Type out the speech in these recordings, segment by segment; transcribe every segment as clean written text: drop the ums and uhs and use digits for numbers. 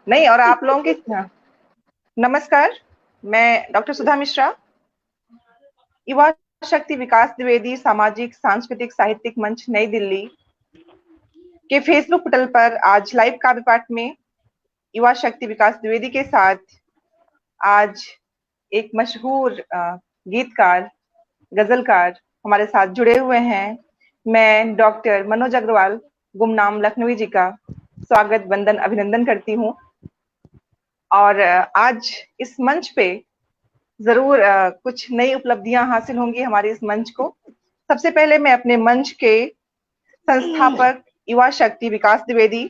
नहीं, और आप लोगों की नमस्कार। मैं डॉक्टर सुधा मिश्रा, युवा शक्ति विकास द्विवेदी सामाजिक सांस्कृतिक साहित्यिक मंच नई दिल्ली के फेसबुक पोर्टल पर आज लाइव काव्य पाठ में युवा शक्ति विकास द्विवेदी के साथ आज एक मशहूर गीतकार, गजलकार हमारे साथ जुड़े हुए हैं। मैं डॉक्टर मनोज अग्रवाल, गुमनाम लखनवी जी का स्वागत, वंदन, अभिनंदन करती हूँ। और आज इस मंच पे जरूर कुछ नई उपलब्धियां हासिल होंगी हमारे इस मंच को। सबसे पहले मैं अपने मंच के संस्थापक युवा शक्ति विकास द्विवेदी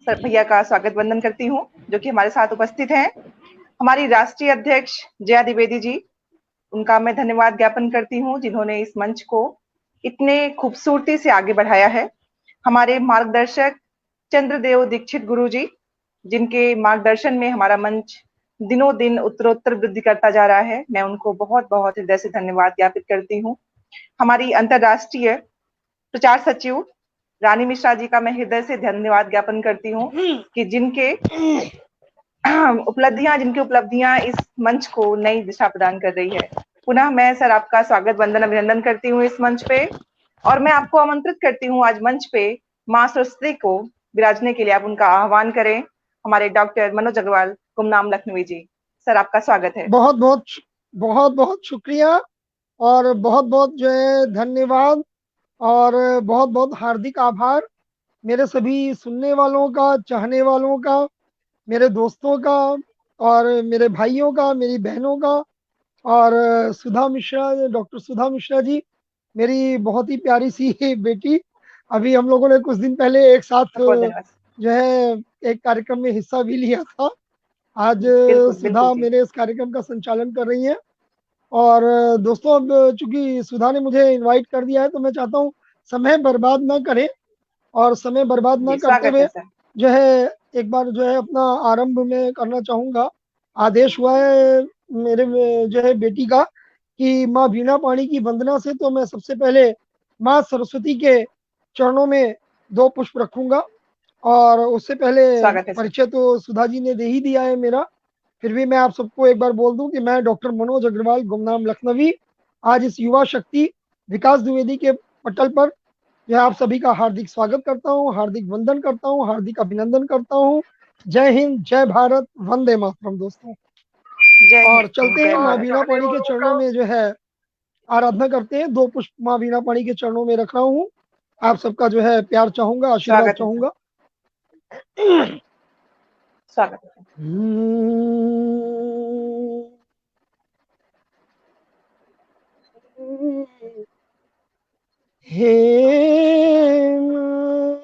सर भैया का स्वागत वंदन करती हूँ, जो कि हमारे साथ उपस्थित हैं। हमारी राष्ट्रीय अध्यक्ष जया द्विवेदी जी, उनका मैं धन्यवाद ज्ञापन करती हूँ, जिन्होंने इस मंच को इतने खूबसूरती से आगे बढ़ाया है। हमारे मार्गदर्शक चंद्रदेव दीक्षित गुरु जी, जिनके मार्गदर्शन में हमारा मंच दिनों दिन उत्तरोत्तर वृद्धि करता जा रहा है, मैं उनको बहुत बहुत हृदय से धन्यवाद ज्ञापित करती हूँ। हमारी अंतर्राष्ट्रीय प्रचार सचिव रानी मिश्रा जी का मैं हृदय से धन्यवाद ज्ञापन करती हूँ कि जिनकी उपलब्धियां इस मंच को नई दिशा प्रदान कर रही है। पुनः मैं सर आपका स्वागत, वंदन, अभिनंदन करती हूँ इस मंच पे। और मैं आपको आमंत्रित करती हूँ आज मंच पे माँ सरस्वती को विराजने के लिए, आप उनका आह्वान करें। हमारे डॉक्टर मनोज अग्रवाल, गुमनाम लखनवी जी, सर आपका स्वागत है। बहुत बहुत बहुत बहुत शुक्रिया और बहुत बहुत जो है धन्यवाद और बहुत बहुत हार्दिक आभार मेरे सभी सुनने वालों का, चाहने वालों का, मेरे दोस्तों का और मेरे भाइयों का, मेरी बहनों का। और सुधा मिश्रा, डॉक्टर सुधा मिश्रा जी, मेरी बहुत ही प्यारी सी बेटी। अभी हम लोगों ने कुछ दिन पहले एक साथ बहुत धन्यवाद। जो है एक कार्यक्रम में हिस्सा भी लिया था। आज बिल्कुल बिल्कुल सुधा जी। मेरे इस कार्यक्रम का संचालन कर रही हैं। और दोस्तों, अब चूंकि सुधा ने मुझे इनवाइट कर दिया है तो मैं चाहता हूँ समय बर्बाद ना करें और समय बर्बाद ना जी, करते स्वागत है हुए सर। जो है एक बार जो है अपना आरंभ में करना चाहूंगा। आदेश हुआ है मेरे जो है बेटी का कि माँ वीणा पाणी की वंदना से तो मैं सबसे पहले माँ सरस्वती के चरणों में दो पुष्प रखूंगा। और उससे पहले स्वागत है सर। परिचय तो सुधा जी ने दे ही दिया है मेरा। फिर भी मैं आप सबको एक बार बोल दूं कि मैं डॉक्टर मनोज अग्रवाल, गुमनाम लखनवी, आज इस युवा शक्ति विकास द्विवेदी के पटल पर यह आप सभी का हार्दिक स्वागत करता हूँ, हार्दिक वंदन करता हूँ, हार्दिक अभिनंदन करता हूँ। जय हिंद, जय भारत, वंदे मातरम दोस्तों। जय और हिंद, चलते हैं जय माँ भारत। वीणा पाणी के चरणों में जो है आराधना करते हैं। दो पुष्प माँ वीणा पाणी के चरणों में रख रहा हूँ। आप सबका जो है प्यार चाहूंगा, आशीर्वाद स्वागत है सर। चाहूंगा। स्वागत है सर। हे माँ,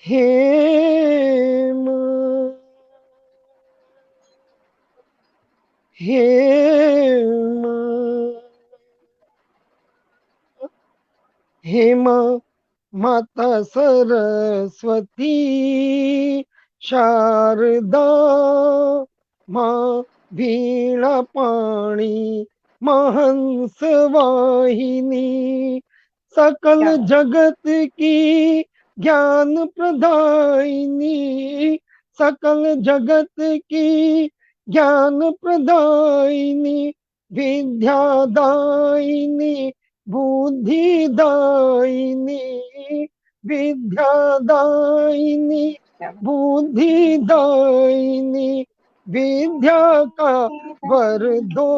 हे माँ, हे माँ, हे माँ, माता सरस्वती, शारदा, माँ वीणा पाणी, महंस वाहिनी, सकल क्या बात। जगत की ज्ञान प्रदायिनी, सकल जगत की ज्ञान प्रदायिनी, विद्यादायिनी, बुद्धिदायिनी, विद्यादायिनी, क्या बात। बुद्धिदायिनी, विद्या का वर दो।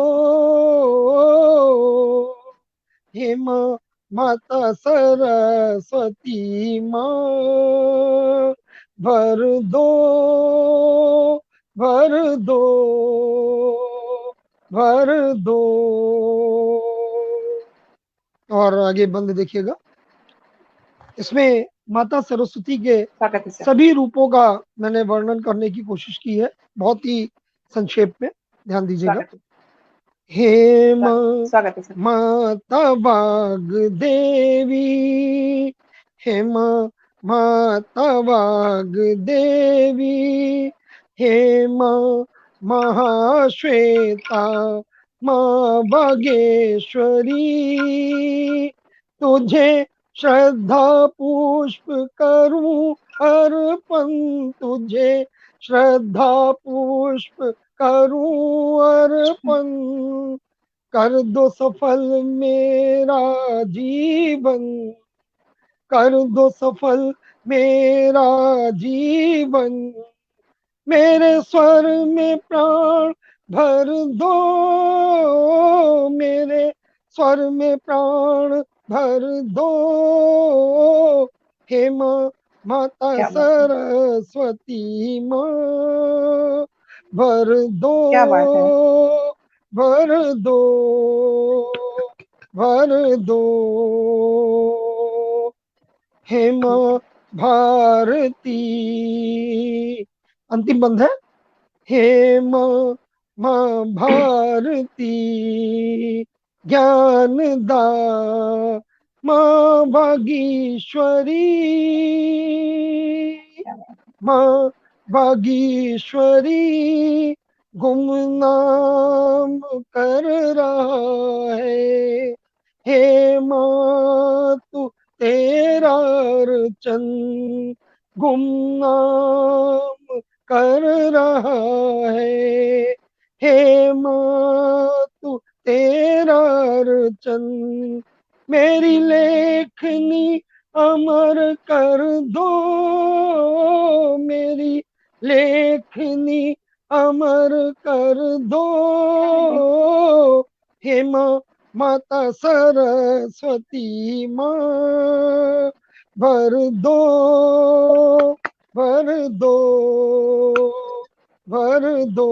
हे माँ, माता सरस्वती माँ, भर दो, भर दो, भर दो। और आगे बंद देखिएगा। इसमें माता सरस्वती के स्वागत है सर। सभी रूपों का मैंने वर्णन करने की कोशिश की है, बहुत ही संक्षेप में। ध्यान दीजिएगा। स्वागत है। हे माँ, स्वागत है सर। माता वाग देवी, हे माँ, माता वाग देवी, हे माँ, महाश्वेता, माँ बागेश्वरी, तुझे श्रद्धा पुष्प करूं अर्पण तुझे, श्रद्धा पुष्प करूं अर्पण, कर दो सफल मेरा जीवन, कर दो सफल मेरा जीवन, मेरे स्वर में प्राण भर दो, मेरे स्वर में प्राण भर दो, हे माँ माता क्या बात है, सरस्वती माँ, भर दो, क्या बात है। भर दो, भर दो, हे माँ भारती। अंतिम बंद है, हे माँ, माँ भारती, ज्ञान दा माँ भागीश्वरी, माँ भागीश्वरी, गुमनाम कर रहा है, हे माँ तू तेरा अर्चन गुमनाम कर रहा है, हे माँ तू तेरा अर्चन, मेरी लेखनी अमर कर दो, मेरी लेखनी अमर कर दो, हे माँ माता सरस्वती माँ, भर दो, भर दो, भर दो,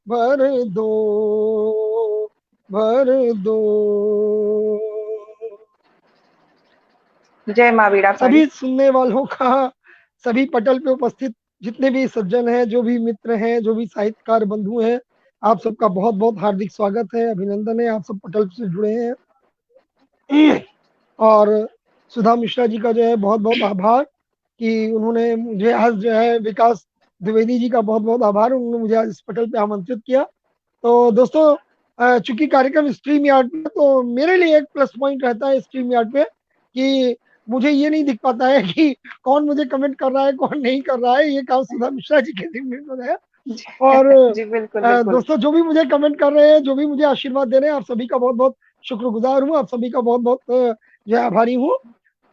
भर दो, भर दो। जय माँ वीणा पाणी। सभी सुनने वालों का, सभी पटल पे उपस्थित जितने भी सज्जन हैं, जो भी मित्र हैं, जो भी साहित्यकार बंधु हैं, आप सबका बहुत बहुत हार्दिक स्वागत है, अभिनंदन है, आप सब पटल से जुड़े हैं। और सुधा मिश्रा जी का जो है बहुत बहुत आभार कि उन्होंने मुझे आज जो है, विकास द्विवेदी जी का बहुत बहुत आभार, उन्होंने मुझे आज इस पटल पे आमंत्रित किया। तो दोस्तों, चूंकि कार्यक्रम स्ट्रीम यार्ड पे, तो मेरे लिए एक प्लस पॉइंट रहता है स्ट्रीम यार्ड पे कि मुझे ये नहीं दिख पाता है कि कौन मुझे कमेंट कर रहा है, कौन नहीं कर रहा है, ये काम सुधा मिश्रा जी के जिम्मे पर है। जी, और जी बिल्कुल बिल्कुल। दोस्तों, जो भी मुझे कमेंट कर रहे हैं, जो भी मुझे आशीर्वाद दे रहे हैं, आप सभी का बहुत बहुत शुक्रगुजार हूँ, आप सभी का बहुत बहुत जो है आभारी हूँ।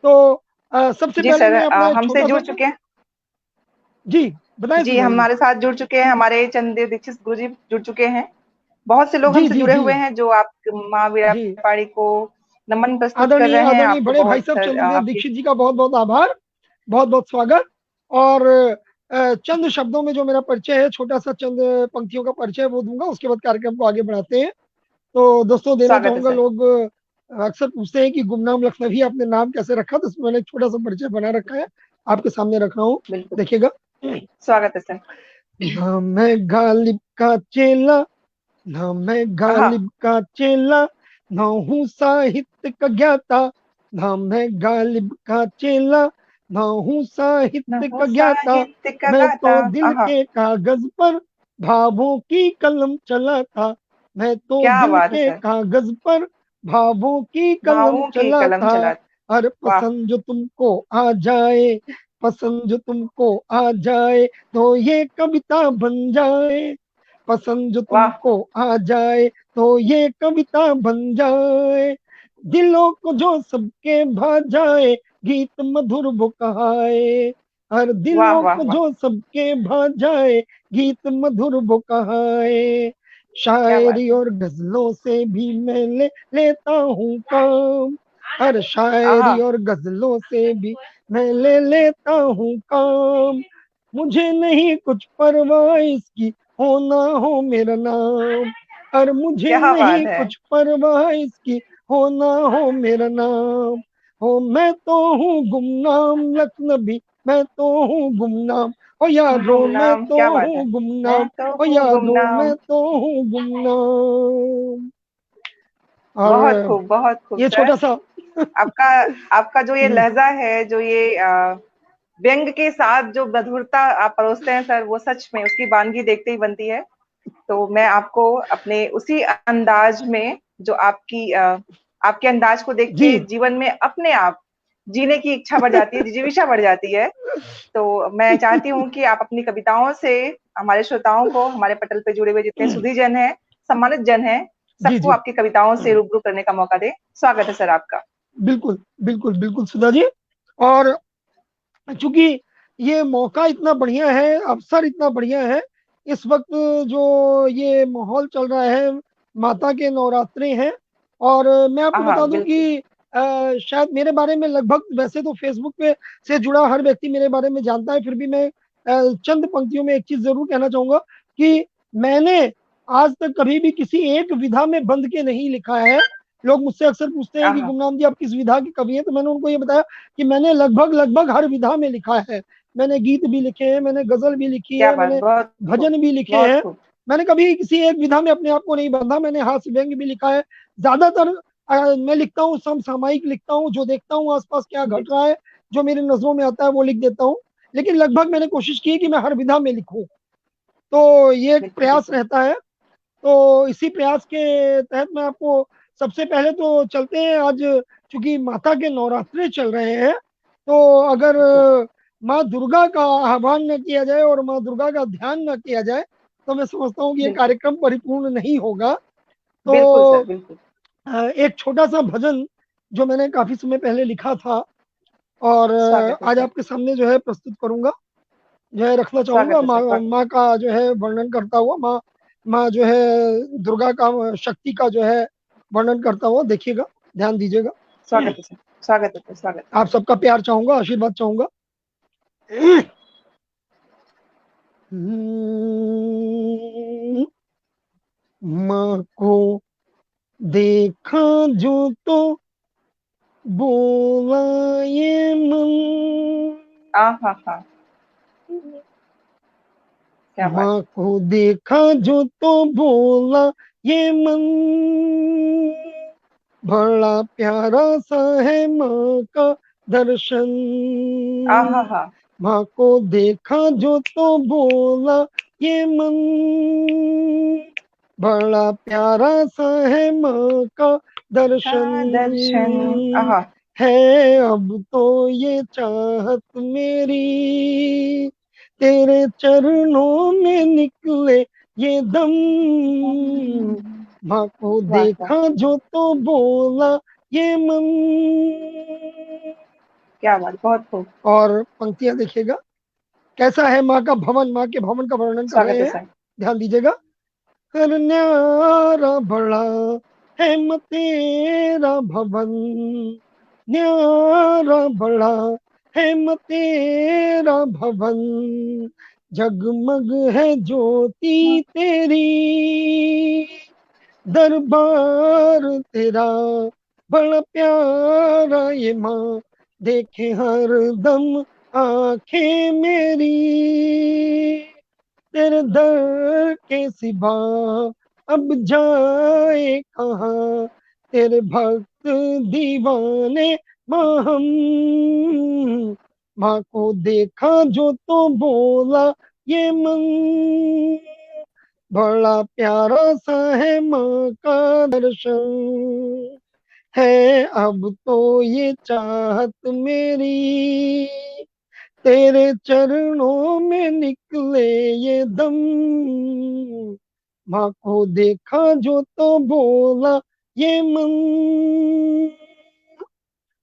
तो सबसे जी पहले सर, मैं अपना एक हमसे छोटा जुड़ सा, चुके हैं। जी बताएं जी, सुधा जी। हमारे साथ जुड़ चुके हैं, हमारे चंदेर दीक्षित गुरु जी जुड़ चुके हैं। बहुत से लोग जी हमसे जी जुड़े जी हुए हैं जो आप माँ वीणा जी, पाड़ी को नमन प्रस्तुत कर आदरणीय रहे हैं। आदरणीय आपको बड़े भाई बहुत साहब सर चंद्रदेव आपकी। दीक्षित जी का बहुत बहुत आभार, बहुत बहुत स्वागत। और चंद शब्दों में जो मेरा परिचय है, छोटा सा चंद पंक्तियों का परिचय वो दूंगा, उसके बाद कार्यक्रम को आगे बढ़ाते हैं। तो दोस्तों, देना स्वागत है चाहूंगा, सर। लोग अक्सर पूछते हैं कि गुमनाम लखनवी आपने नाम कैसे रखा, तो इसमें मैंने एक छोटा सा परिचय बना रखा है, आपके सामने रख रहा हूँ, बिल्कुल, देखिएगा। स्वागत है सर। ना मैं गालिब का चेला, ना मैं हाँ, गालिब का चेला, ना हूँ साहित्य का ज्ञाता, ना मैं गालिब का चेला, ना हूँ न साहित्य हो का ज्ञाता, साहित्य का मैं गाता। तो दिल हाँ, के कागज पर भावों की कलम चलाता, मैं तो क्या दिल बात है के सर। कागज पर भावों की कलम भावों की कलम चलाता, चला। हर वाह, पसंद जो तुमको आ जाए, पसंद जो तुमको आ जाए, तो ये कविता बन जाए, पसंद जो वाह, तुमको आ जाए, तो ये कविता बन जाए, दिलों को जो सबके भा जाए, गीत मधुर वो कहाए, हर वाह, दिलों वाह, को वाह। जो सबके भा जाए, गीत मधुर वो कहाए, क्या बात शायरी है। और गजलों से भी मैं लेता हूँ काम, हर आहा, शायरी और गजलों से भी मैं लेता हूँ काम, मुझे नहीं कुछ परवाह इसकी, हो ना हो मेरा नाम, और मुझे क्या नहीं बात है। कुछ परवाह इसकी, हो ना हो मेरा नाम, हो मैं तो हूँ गुमनाम लखनवी, मैं तो हूँ गुमनाम, ओ यारो मैं गुमनाम, तो क्या बात है। हूँ मैं गुमनाम, तो ओ हूँ यारो गुमनाम। मैं तो हूँ गुमनाम। बहुत और खूब, बहुत खूब ये सर। छोटा सा आपका आपका जो ये जी लहजा है, जो ये व्यंग के साथ जो मधुरता आप परोसते हैं सर, वो सच में उसकी वानगी देखते ही बनती है। तो मैं आपको अपने उसी अंदाज में, जो आपके अंदाज को देख जी के जीवन में अपने आप जीने की इच्छा बढ़ जाती है, जिजीविषा बढ़ जाती है। तो मैं चाहती हूँ कि आप अपनी कविताओं से हमारे श्रोताओं को, हमारे पटल पे जुड़े हुए जितने सुधी जन हैं, सम्मानित जन हैं, जी सबको जी, आपकी कविताओं से रूबरू करने का मौका दें। स्वागत है सर आपका। बिल्कुल बिल्कुल बिल्कुल सुधा जी। और चूंकि ये मौका इतना बढ़िया है, अवसर इतना बढ़िया है, इस वक्त जो ये माहौल चल रहा है, माता के नवरात्रे हैं। और मैं आपको हाँ बता दूं बिल्कुल। कि शायद मेरे बारे में लगभग, वैसे तो फेसबुक पे से जुड़ा हर व्यक्ति मेरे बारे में जानता है, फिर भी मैं चंद पंक्तियों में एक चीज जरूर कहना चाहूंगा कि मैंने आज तक कभी भी किसी एक विधा में बंध के नहीं लिखा है। लोग मुझसे अक्सर पूछते हैं कि हाँ, गुमनाम जी आप किस विधा के कवि हैं, तो मैंने उनको ये बताया कि मैंने लगभग लगभग हर विधा में लिखा है। मैंने गीत भी लिखे हैं, मैंने गजल भी लिखी क्या है, बात, मैंने बहुत खूब, भजन भी लिखे बहुत हैं। खूब। मैंने कभी किसी एक विधा में अपने आप को नहीं बांधा। मैंने हास्य व्यंग्य भी लिखा है। ज्यादातर मैं लिखता हूँ, समसामयिक लिखता हूँ, जो देखता हूँ आसपास क्या घट रहा है, जो मेरी नजरों में आता है वो लिख देता हूँ। लेकिन लगभग मैंने कोशिश की है कि मैं हर विधा में लिखूं। तो ये एक बिल्कुल प्रयास बिल्कुल। रहता है। तो इसी प्रयास के तहत मैं आपको सबसे पहले तो चलते हैं आज, चूंकि माता के नवरात्रे चल रहे हैं, तो अगर खूब। माँ दुर्गा का आह्वान न किया जाए और माँ दुर्गा का ध्यान न किया जाए, तो मैं समझता हूँ कि ये बिल्कुल कार्यक्रम परिपूर्ण नहीं होगा। बिल्कुल तो सर, बिल्कुल। एक छोटा सा भजन जो मैंने काफी समय पहले लिखा था, और स्वागत है आज सर। आपके सामने जो है प्रस्तुत करूंगा, जो है रखना चाहूंगा। स्वागत है माँ सर, स्वागत। माँ का जो है वर्णन करता हुआ, माँ माँ जो है दुर्गा का, शक्ति का जो है वर्णन करता हुआ, देखिएगा, ध्यान दीजिएगा। स्वागत है सर, स्वागत है सर, स्वागत आप सबका प्यार चाहूंगा, आशीर्वाद चाहूंगा। माँ को देखा जो तो बोला ये मन, है। हाँ हाँ। क्या बात। माँ को देखा जो तो बोला ये मन, बड़ा प्यारा सा है माँ का दर्शन। हाँ हाँ। माँ को देखा जो तो बोला ये मन, बड़ा प्यारा सा है माँ का का दर्शन। दर्शन। आहा। है अब तो ये चाहत मेरी, तेरे चरणों में निकले ये दम। माँ को वाह वाह। देखा जो तो बोला ये मन। क्या बात, बहुत खूब। और पंक्तियां देखिएगा, कैसा है माँ का भवन, माँ के भवन का वर्णन कर स्वागत रहे है हैं। सर। ध्यान दीजिएगा। हर न्यारा बड़ा है म तेरा भवन, न्यारा बड़ा है म तेरा भवन, जगमग है ज्योति तेरी, दरबार तेरा बड़ा प्यारा ये माँ, देखे हर दम आंखें मेरी, तेरे दर के सिवा अब जाए कहाँ, तेरे भक्त दीवाने माँ हम। माँ को देखा जो तो बोला ये मन, बड़ा प्यारा सा है माँ का दर्शन। है अब तो ये चाहत मेरी, तेरे चरणों में निकले ये दम। माँ को देखा जो तो बोला ये मन।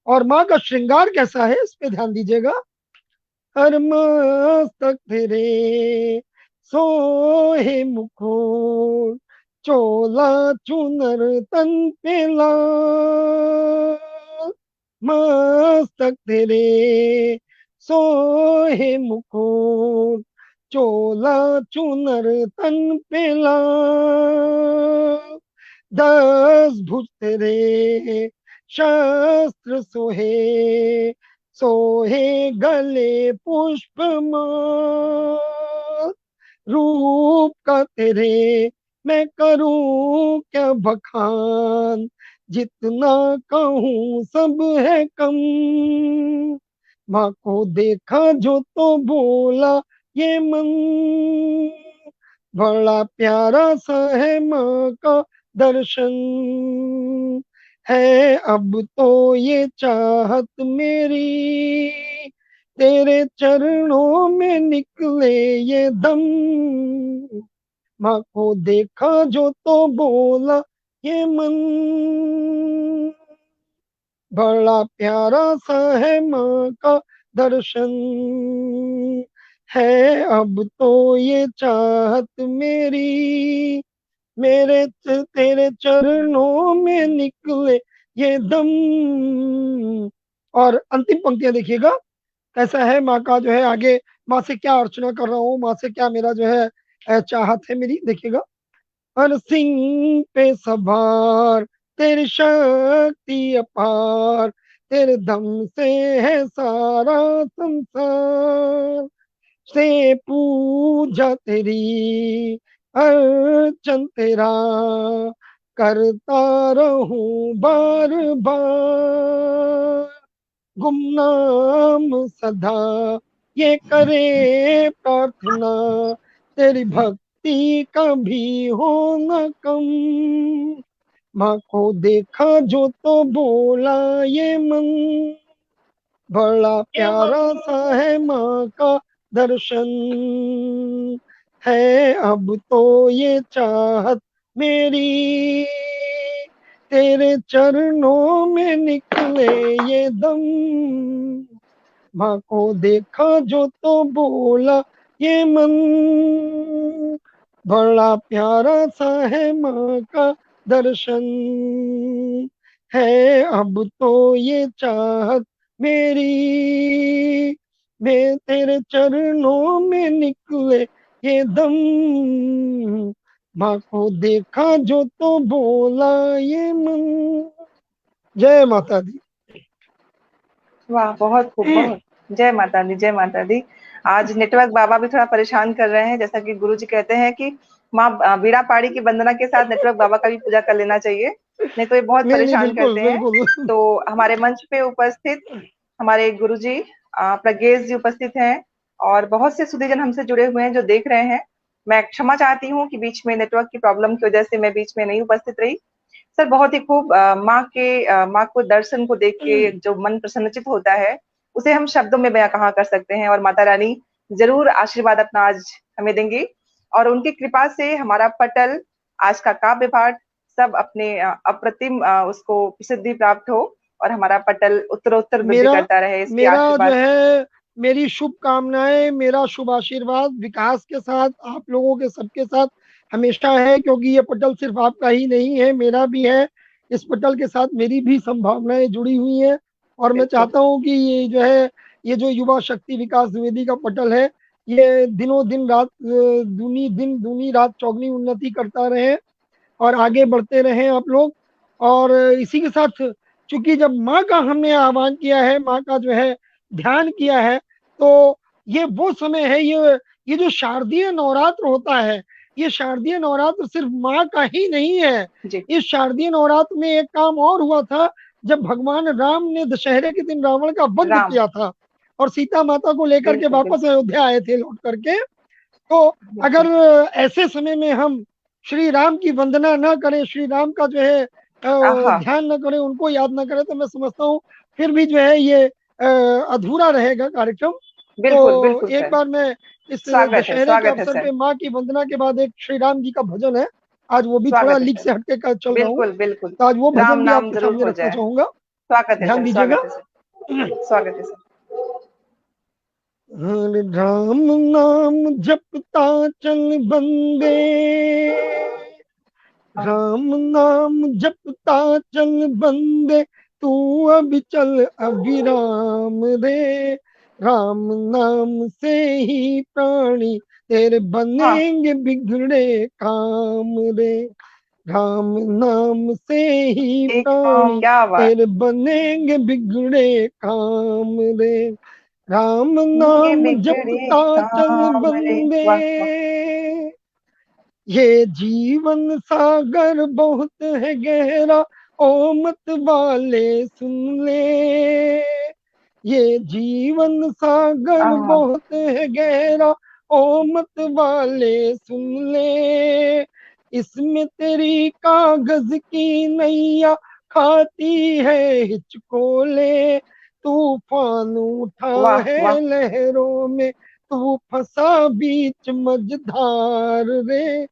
और माँ का श्रृंगार कैसा है, इस पे ध्यान दीजिएगा। हर मस्तक तेरे सोहे मुकुट, चोला चुनर तन पे लाल, मस्तक तेरे सोहे मुकुट, चोला चुनर तन पे लाल, दस भुज तेरे शस्त्र सोहे, सोहे गले पुष्पमाल, रूप का तेरे मैं करूं क्या बखान, जितना कहूँ सब है कम। माँ को देखा जो तो बोला ये मन, बड़ा प्यारा सा है माँ का दर्शन। है अब तो ये चाहत मेरी, तेरे चरणों में निकले ये दम। माँ को देखा जो तो बोला ये मन, बड़ा प्यारा सा है माँ का दर्शन। है अब तो ये चाहत मेरी, तेरे चरणों में निकले ये दम। और अंतिम पंक्तियां देखिएगा कैसा है माँ का जो है आगे, माँ से क्या अर्चना कर रहा हूँ, माँ से क्या मेरा जो है चाहत है मेरी, देखिएगा। हर सिंह पे सवार तेरी शक्ति अपार, तेरे दम से है सारा संसार। से पूजा तेरी अर्चन तेरा, करता रहूं बार बार। गुमनाम सदा ये करे प्रार्थना, तेरी भक्ति कभी हो न कम। माँ को देखा जो तो बोला ये मन, बड़ा प्यारा सा है माँ का दर्शन। है अब तो ये चाहत मेरी, तेरे चरणों में निकले ये दम। माँ को देखा जो तो बोला ये मन, बड़ा प्यारा सा है माँ का दर्शन। है अब तो ये चाहत मेरी, मैं तेरे चरणों में निकले ये दम। माँ को देखा जो तो बोला ये मन। जय माता दी। वाह, बहुत खूब, बहुत। जय माता दी, जय माता दी। आज नेटवर्क बाबा भी थोड़ा परेशान कर रहे हैं, जैसा कि गुरु जी कहते हैं कि माँ बीड़ा पाड़ी की वंदना के साथ नेटवर्क बाबा का भी पूजा कर लेना चाहिए, नहीं तो ये बहुत नहीं नहीं, परेशान बिल्कुल करते हैं। बिल्कुल। तो हमारे मंच पे उपस्थित हमारे गुरु जी प्रज्ञेश जी उपस्थित हैं, और बहुत से सुधीजन हमसे जुड़े हुए हैं जो देख रहे हैं। मैं क्षमा चाहती हूँ कि बीच में नेटवर्क की प्रॉब्लम की वजह से मैं बीच में नहीं उपस्थित रही। सर, बहुत ही खूब। माँ को दर्शन को देख के जो मन प्रसन्नचित होता है, उसे हम शब्दों में बयां कहाँ कर सकते हैं। और माता रानी जरूर आशीर्वाद अपना आज हमें देंगी, और उनकी कृपा से हमारा पटल, आज का काव्य पाठ, सब अपने अप्रतिम उसको प्रसिद्धि प्राप्त हो, और हमारा पटल उत्तरोत्तर वृद्धि मेरा करता रहे, इसकी मेरा जो आशीर्वाद। है, मेरी शुभकामनाएं, मेरा शुभ आशीर्वाद विकास के साथ, आप लोगों के सबके साथ हमेशा है, क्योंकि ये पटल सिर्फ आपका ही नहीं है, मेरा भी है। इस पटल के साथ मेरी भी संभावनाएं जुड़ी हुई हैं, और मैं बिल्कुल। चाहता हूं कि ये जो है, ये जो युवा शक्ति विकास द्विवेदी का पटल है, ये दिनों दिन रात दूनी रात चौगनी उन्नति करता रहे, और आगे बढ़ते रहें आप लोग। और इसी के साथ, चूंकि जब माँ का हमने आह्वान किया है, माँ का जो है ध्यान किया है, तो ये वो समय है, ये जो शारदीय नवरात्र होता है, ये शारदीय नवरात्र सिर्फ माँ का ही नहीं है। जी। इस शारदीय नवरात्र में एक काम और हुआ था, जब भगवान राम ने दशहरे के दिन रावण का वध राम। किया था, और सीता माता को लेकर के बिल्कुल वापस बिल्कुल अयोध्या आए थे लौट करके। तो अगर बिल्कुल। ऐसे समय में हम श्री राम की वंदना न करें, श्री राम का जो है आहा। ध्यान न करें, उनको याद न करें, तो मैं समझता हूँ फिर भी जो है ये अधूरा रहेगा कार्यक्रम। बिल्कुल तो बिल्कुल एक सर। बार मैं इस दशहरे के स्वागत है अवसर सर। पे माँ की वंदना के बाद एक श्री राम जी का भजन है, आज वो भी थोड़ा स्वागत है लीक सर। से हटके का चल रहा हूँ, बिल्कुल बिल्कुल। तो आज वो राम भजन भी नाम आपके जरूर सामने हो रखना जाए। चाहूंगा। स्वागत है ध्यान सर, दीजिएगा। स्वागत है सर, स्वागत है सर। हर राम नाम जपता चल बंदे, हाँ। राम नाम जपता चल बंदे, तू अभी चल अभिराम रे। राम नाम से ही प्राणी तेरे हाँ। बनेंगे बिगड़े काम रे। राम नाम से ही एक प्राणी क्या बात। तेरे बनेंगे बिगड़े काम रे। राम ये नाम बिगड़े जपता चल काम रे। बंदे, वाह वाह। ये जीवन सागर बहुत है गहरा, ओ मत वाले सुन ले। ये जीवन सागर आहा। बहुत है गहरा, ओ मत वाले सुन ले। इसमें तेरी कागज की नैया खाती है हिचकोले, तूफान उठा वाह है वाह। लहरों में, तू फंसा बीच मझधार रे।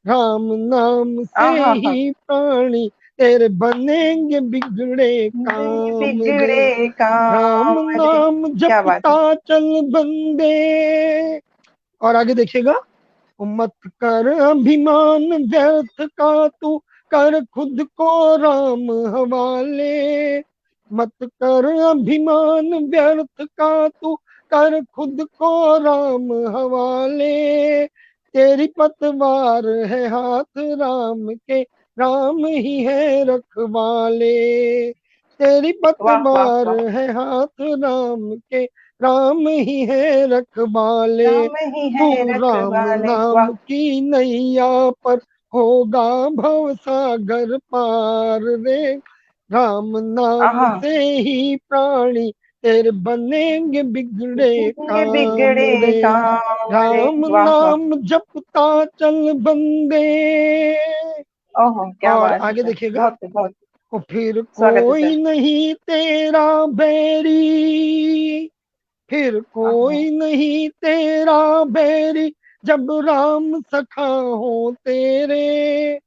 राम नाम से हाँ हाँ। ही प्राणी तेरे बनेंगे बिगड़े काम रे। बिगड़े राम काम रे। नाम क्या बात जपता है। चल बंदे। और आगे देखिएगा, मत कर अभिमान व्यर्थ का तू, कर खुद को राम हवाले। मत कर अभिमान व्यर्थ का तू, कर खुद को राम हवाले। तेरी पतवार है हाथ राम के, राम ही है रखवाले। तेरी वाह वाह पतवार वाह। है हाथ राम के, राम ही है रखवाले। राम ही तू है राम रखवाले। नाम वाह। की नैया पर होगा भव सागर पार रे। राम नाम आहा। से ही प्राणी तेरे बनेंगे बिगड़े ये काम बिगड़े रे। काम रे। राम वाह वाह। नाम जपता चल बंदे। ओहो क्या और बात है आगे सर। देखिएगा, बहुत बहुत और फिर स्वागत है कोई सर। नहीं तेरा बैरी, फिर आहा। कोई नहीं तेरा बैरी, जब राम सखा हो तेरे।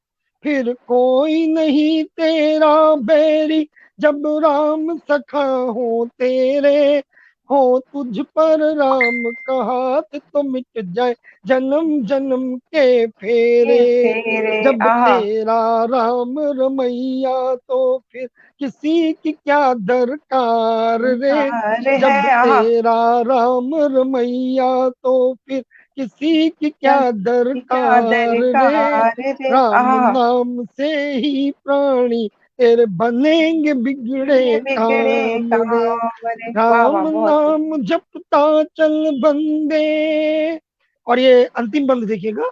फिर कोई नहीं तेरा बैरी, जब राम सखा हो तेरे। हो तुझ पर राम का हाथ तो मिट जाए जन्म जन्म के ये फेरे। फेरे। जब आहा। तेरा राम रमैया तो फिर किसी की क्या दरकार रे। अरे है। जब आहा। तेरा राम रमैया तो फिर किसी की क्या क्या क्या दरकार रे। दरकार रे। राम आहा। नाम से ही प्राणी तेरे बनेंगे ये बिगड़े बिगड़े काम रे। काम रे। वाह राम वाह बहुत खूब। नाम जपता चल बंदे। और ये अंतिम बंद देखिएगा,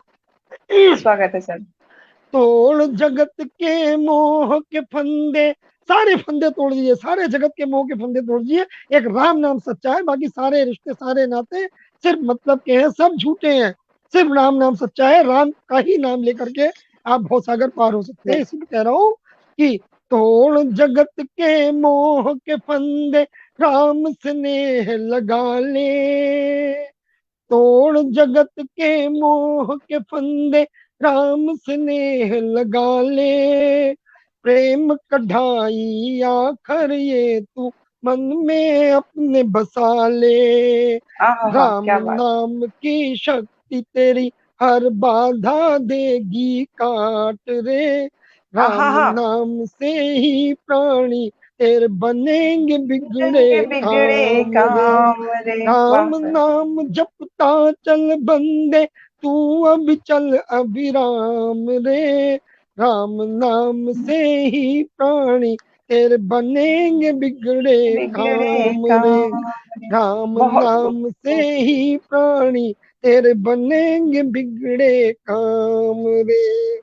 स्वागत है सर। तोड़ जगत के मोह के फंदे, सारे फंदे तोड़ दिए, सारे जगत के मोह के फंदे तोड़ दिए। एक राम नाम सच्चा है, बाकी सारे रिश्ते सारे नाते सिर्फ मतलब के हैं, सब झूठे हैं। सिर्फ राम नाम सच्चा है, राम का ही नाम लेकर के आप भवसागर पार हो सकते हैं। इसलिए कह रहा हूं कि तोड़ जगत के मोह के फंदे, राम स्नेह लगा ले। तोड़ जगत के मोह के फंदे, राम स्नेह लगा ले। प्रेम कढ़ाई आखर ये तू मन में अपने बसा ले। आहा राम क्या बात। नाम की शक्ति तेरी हर बाधा देगी काट रे। राम आहा हा। नाम से ही प्राणी तेरे बनेंगे बिगड़े बिगड़े बिगड़े काम रे। काम रे। राम वाह सर। नाम जपता चल बंदे, तू अब चल अभिराम रे। राम नाम से ही प्राणी तेरे बनेंगे बिगड़े बिगड़े काम रे। काम रे। राम बहुत खूब। नाम से ही प्राणी तेरे बनेंगे बिगड़े काम रे।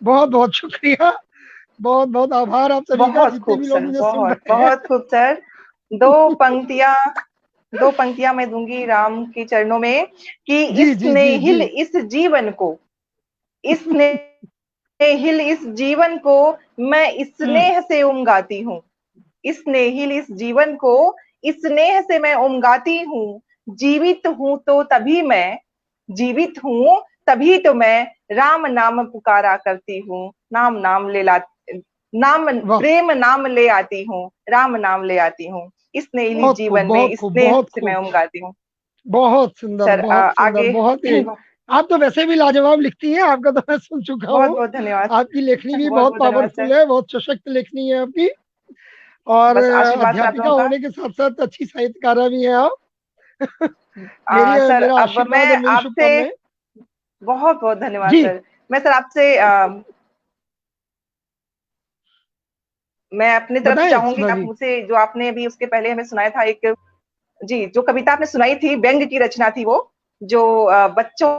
बहुत बहुत शुक्रिया, बहुत बहुत आभार आप सभी का, बहुत जितने खूब भी लोग सर। मुझे सुन बहुत रहे हैं। बहुत खूब सर। दो पंक्तियां, दो पंक्तियां मैं दूंगी राम के चरणों में कि जी जी जी जी। स्नेहिल इस जीवन को, स्नेहिल इस जीवन को मैं हम्म। स्नेह से उमगाती हूँ। स्नेहिल इस जीवन को स्नेह से मैं उमगाती हूँ। जीवित हूं तो तभी मैं, जीवित हूं तभी तो मैं राम नाम पुकारा करती हूँ। नाम नाम ले ला, नाम वाह, प्रेम नाम ले आती हूँ, राम नाम ले आती हूँ। स्नेहिल बहुत खूब, जीवन बहुत में खूब, स्नेह बहुत से मैं खूब, उमगाती हूँ। बहुत सुंदर, सर बहुत सुंदर, आगे बहुत ही। आप तो वैसे भी लाजवाब लिखती हैं, आपका तो मैं सुन चुका बहुत हूँ। बहुत धन्यवाद। आपकी लेखनी भी बहुत बहुत बहुत धन्यवाद सर। पावरफुल है, बहुत सशक्त लेखनी है आपकी। और बस आशीर्वाद से आप अध्यापिका लोगों का। होने के साथ साथ अच्छी साहित्यकारा भी हैं आप। मेरी सर मेरा अब मैं आशीर्वाद और मेरी आपसे, शुभकामनाएं। बहुत बहुत धन्यवाद जी सर। मैं सर आपसे मैं अपनी तरफ से बताएं चाहूंगी सुधा कि आप जी। मुझसे जो आपने अभी उसके पहले हमें सुनाया था एक, जी जो कविता आपने सुनाई थी व्यंग की रचना थी वो, जो बच्चों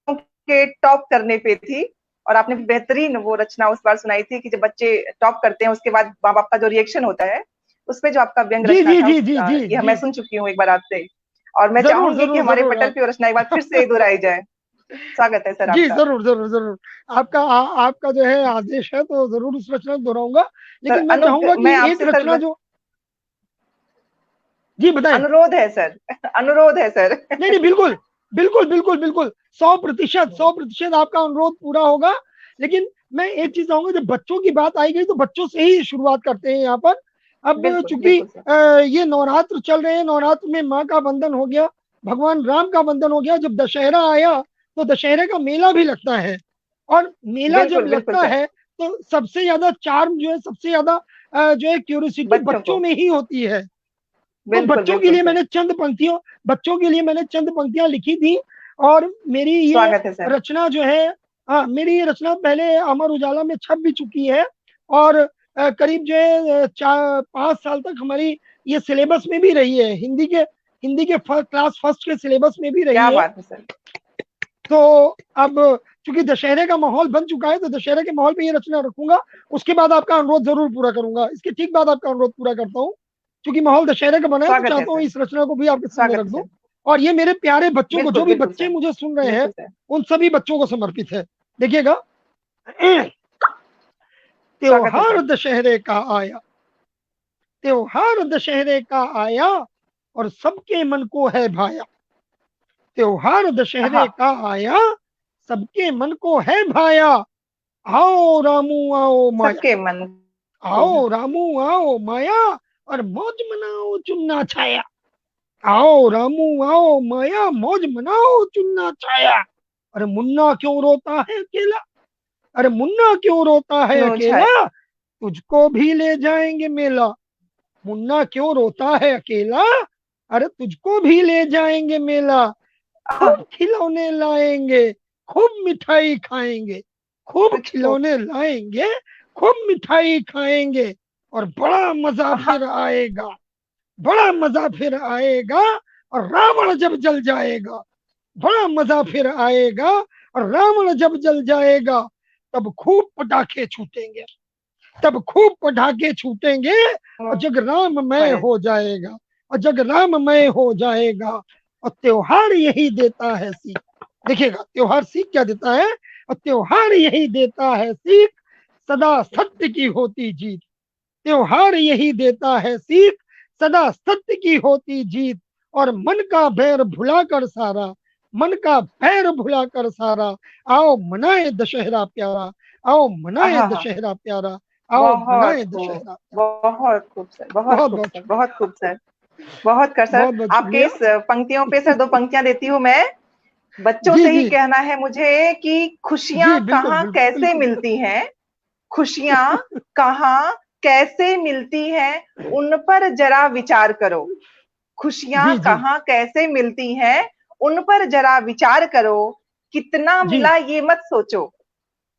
के टॉप करने पे थी। और आपने बेहतरीन वो रचना उस बार सुनाई थी कि जब बच्चे टॉप करते हैं उसके बाद माँ बाप का जो रिएक्शन होता है, उसमें जो आपका व्यंग जी रचना जी था जी जी जी ये जी। मैं सुन चुकी हूँ एक बार आपसे। और मैं जरूर चाहूंगी कि जरूर हमारे जरूर पटल आप। पे वो रचना एक बार फिर से दोहराई जाए। स्वागत है सर जी आपका। जरूर जरूर जरूर। आपका जो है आदेश है तो जरूर उस रचना को दोहराऊंगा। सर लेकिन मैं चाहूंगा मैं कि एक आपसे सर रचना जो, जी बताएं। अनुरोध है सर, अनुरोध है सर। नहीं नहीं, बिल्कुल बिल्कुल बिल्कुल बिल्कुल, 100%, 100% आपका अनुरोध पूरा होगा। लेकिन मैं एक चीज चाहूंगा, जब बच्चों की बात आई गई तो बच्चों से ही शुरुआत करते हैं यहाँ पर। अब बिल्कुल चूंकि बिल्कुल सर। ये नवरात्र चल रहे हैं, नवरात्र में माँ का बंधन हो गया, भगवान राम का बंधन हो गया, जब दशहरा आया तो दशहरे का मेला भी लगता है। और मेला जब बिल्कुल बिल्कुल लगता सर। है तो सबसे ज्यादा चार्म जो है, सबसे ज्यादा जो है क्यूरियोसिटी बच्चों बच्चों को। में ही होती है। तो बिल्कुल बिल्कुल सर। बच्चों के लिए मैंने चंद पंक्तियां लिखी थी। और मेरी ये स्वागत है सर। रचना जो है, हाँ मेरी ये रचना पहले अमर उजाला में छप भी चुकी है। और करीब जो है 4-5 साल तक हमारी ये सिलेबस में भी रही है, हिंदी के क्लास फर्स्ट के सिलेबस में भी रही क्या है। बात है सर। तो अब चूंकि दशहरे का माहौल बन चुका है तो दशहरे के माहौल पे ये रचना रखूंगा। उसके बाद आपका अनुरोध जरूर पूरा करूंगा, इसके ठीक बाद आपका अनुरोध पूरा करता हूँ। क्योंकि माहौल दशहरे का बना है तो स्वागत है चाहता हूँ सर। इस रचना को भी आपके सामने स्वागत रख है दूं। सर। और ये मेरे प्यारे बच्चों को, बिल्कुल जो भी बिल्कुल बच्चे सर। मुझे सुन रहे हैं, बिल्कुल सर। उन सभी बच्चों को समर्पित है। देखिएगा। स्वागत है त्योहार सर। दशहरे का आया, त्योहार दशहरे का आया, और सबके मन को है भाया। त्योहार दशहरे हाँ। का आया, सबके मन को है भाया। आओ रामू आओ माया, सबके मन को। आओ रामू आओ माया, और मौज मनाओ चुन्ना छाया। आओ रामू आओ माया, मौज मनाओ चुन्ना छाया। अरे मुन्ना क्यों रोता है अकेला, अरे मुन्ना क्यों रोता है क्यों छाया। अकेला, तुझको भी ले जाएंगे मेला। मुन्ना क्यों रोता है अकेला, अरे तुझको भी ले जाएंगे मेला। आह, खूब खिलौने लाएंगे, खूब मिठाई खाएंगे, खूब तुझको। खिलौने लाएंगे, खूब मिठाई खाएंगे। और बड़ा मजा हाँ। फिर आएगा, बड़ा मजा फिर आएगा, और रावण जब जल जाएगा। बड़ा मजा फिर आएगा, और रावण जब जल जाएगा। तब खूब पटाखे छूटेंगे, तब खूब पटाखे छूटेंगे, और जग राममय हो जाएगा, और जग राममय हो जाएगा। और त्योहार यही देता है सीख। देखिएगा त्योहार सीख क्या देता है, और त्योहार यही देता है सीख, सदा सत्य की होती जीत। त्योहार यही देता है सीख, सदा सत्य की होती जीत। और मन का बैर भुलाकर सारा, मन का बैर भुलाकर सारा, आओ मनाए दशहरा प्यारा, आओ मनाए हाँ हाँ। दशहरा प्यारा, आओ बहुत मनाए खूब। दशहरा प्यारा। बहुत खूब सर, बहुत बहुत खूब बहुत सर, शुक्रिया, बहुत खूब सर। बहुत कर सर। बहुत बहुत आपके शुक्रिया। इस पंक्तियों पे सर दो पंक्तियां देती हूँ मैं। बच्चों जी से ही जी कहना है मुझे कि जी, खुशियां बिल्कुल कहाँ बिल्कुल कैसे बिल्कुल बिल्कुल। मिलती हैं, खुशियां कहाँ कैसे मिलती हैं, उन पर जरा विचार करो। खुशियां जी जी कहाँ कैसे मिलती हैं, उन पर जरा विचार करो। कितना जी, मिला ये मत सोचो,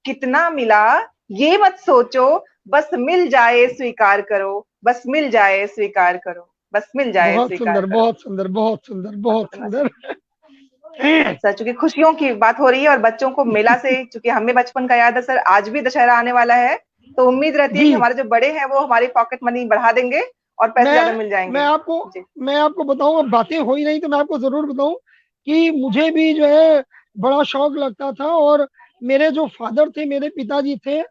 कितना मिला ये मत सोचो, बस मिल जाए स्वीकार करो, बस मिल जाए स्वीकार करो, बस मिल जाए बहुत स्वीकार सुंदर करो। बहुत सुंदर बहुत सुंदर बहुत इतना सर। सुंदर। सर चूंकि खुशियों की बात हो रही है और बच्चों को मेला से चूंकि हमें बचपन का याद है सर, आज भी दशहरा आने वाला है, तो उम्मीद रहती है जी, कि हमारे जो बड़े हैं वो हमारी पॉकेट मनी बढ़ा देंगे और पैसे ज्यादा मैं मिल मैं जाएंगे। आपको जी। मैं आपको बताऊं, अब बातें हो ही नहीं तो मैं आपको जरूर बताऊं कि मुझे भी जो है बड़ा शौक लगता था। और मेरे जो फादर थे, मेरे पिताजी थे,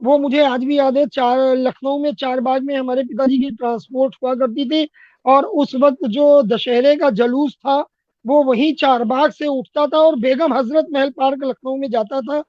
वो मुझे आज भी याद है, चार लखनऊ में चार बाग में हमारे पिताजी की ट्रांसपोर्ट हुआ करती थी। और उस वक्त जो दशहरे का जुलूस था वो वहीं चार बाग से उठता था और बेगम हजरत महल पार्क लखनऊ में जाता था।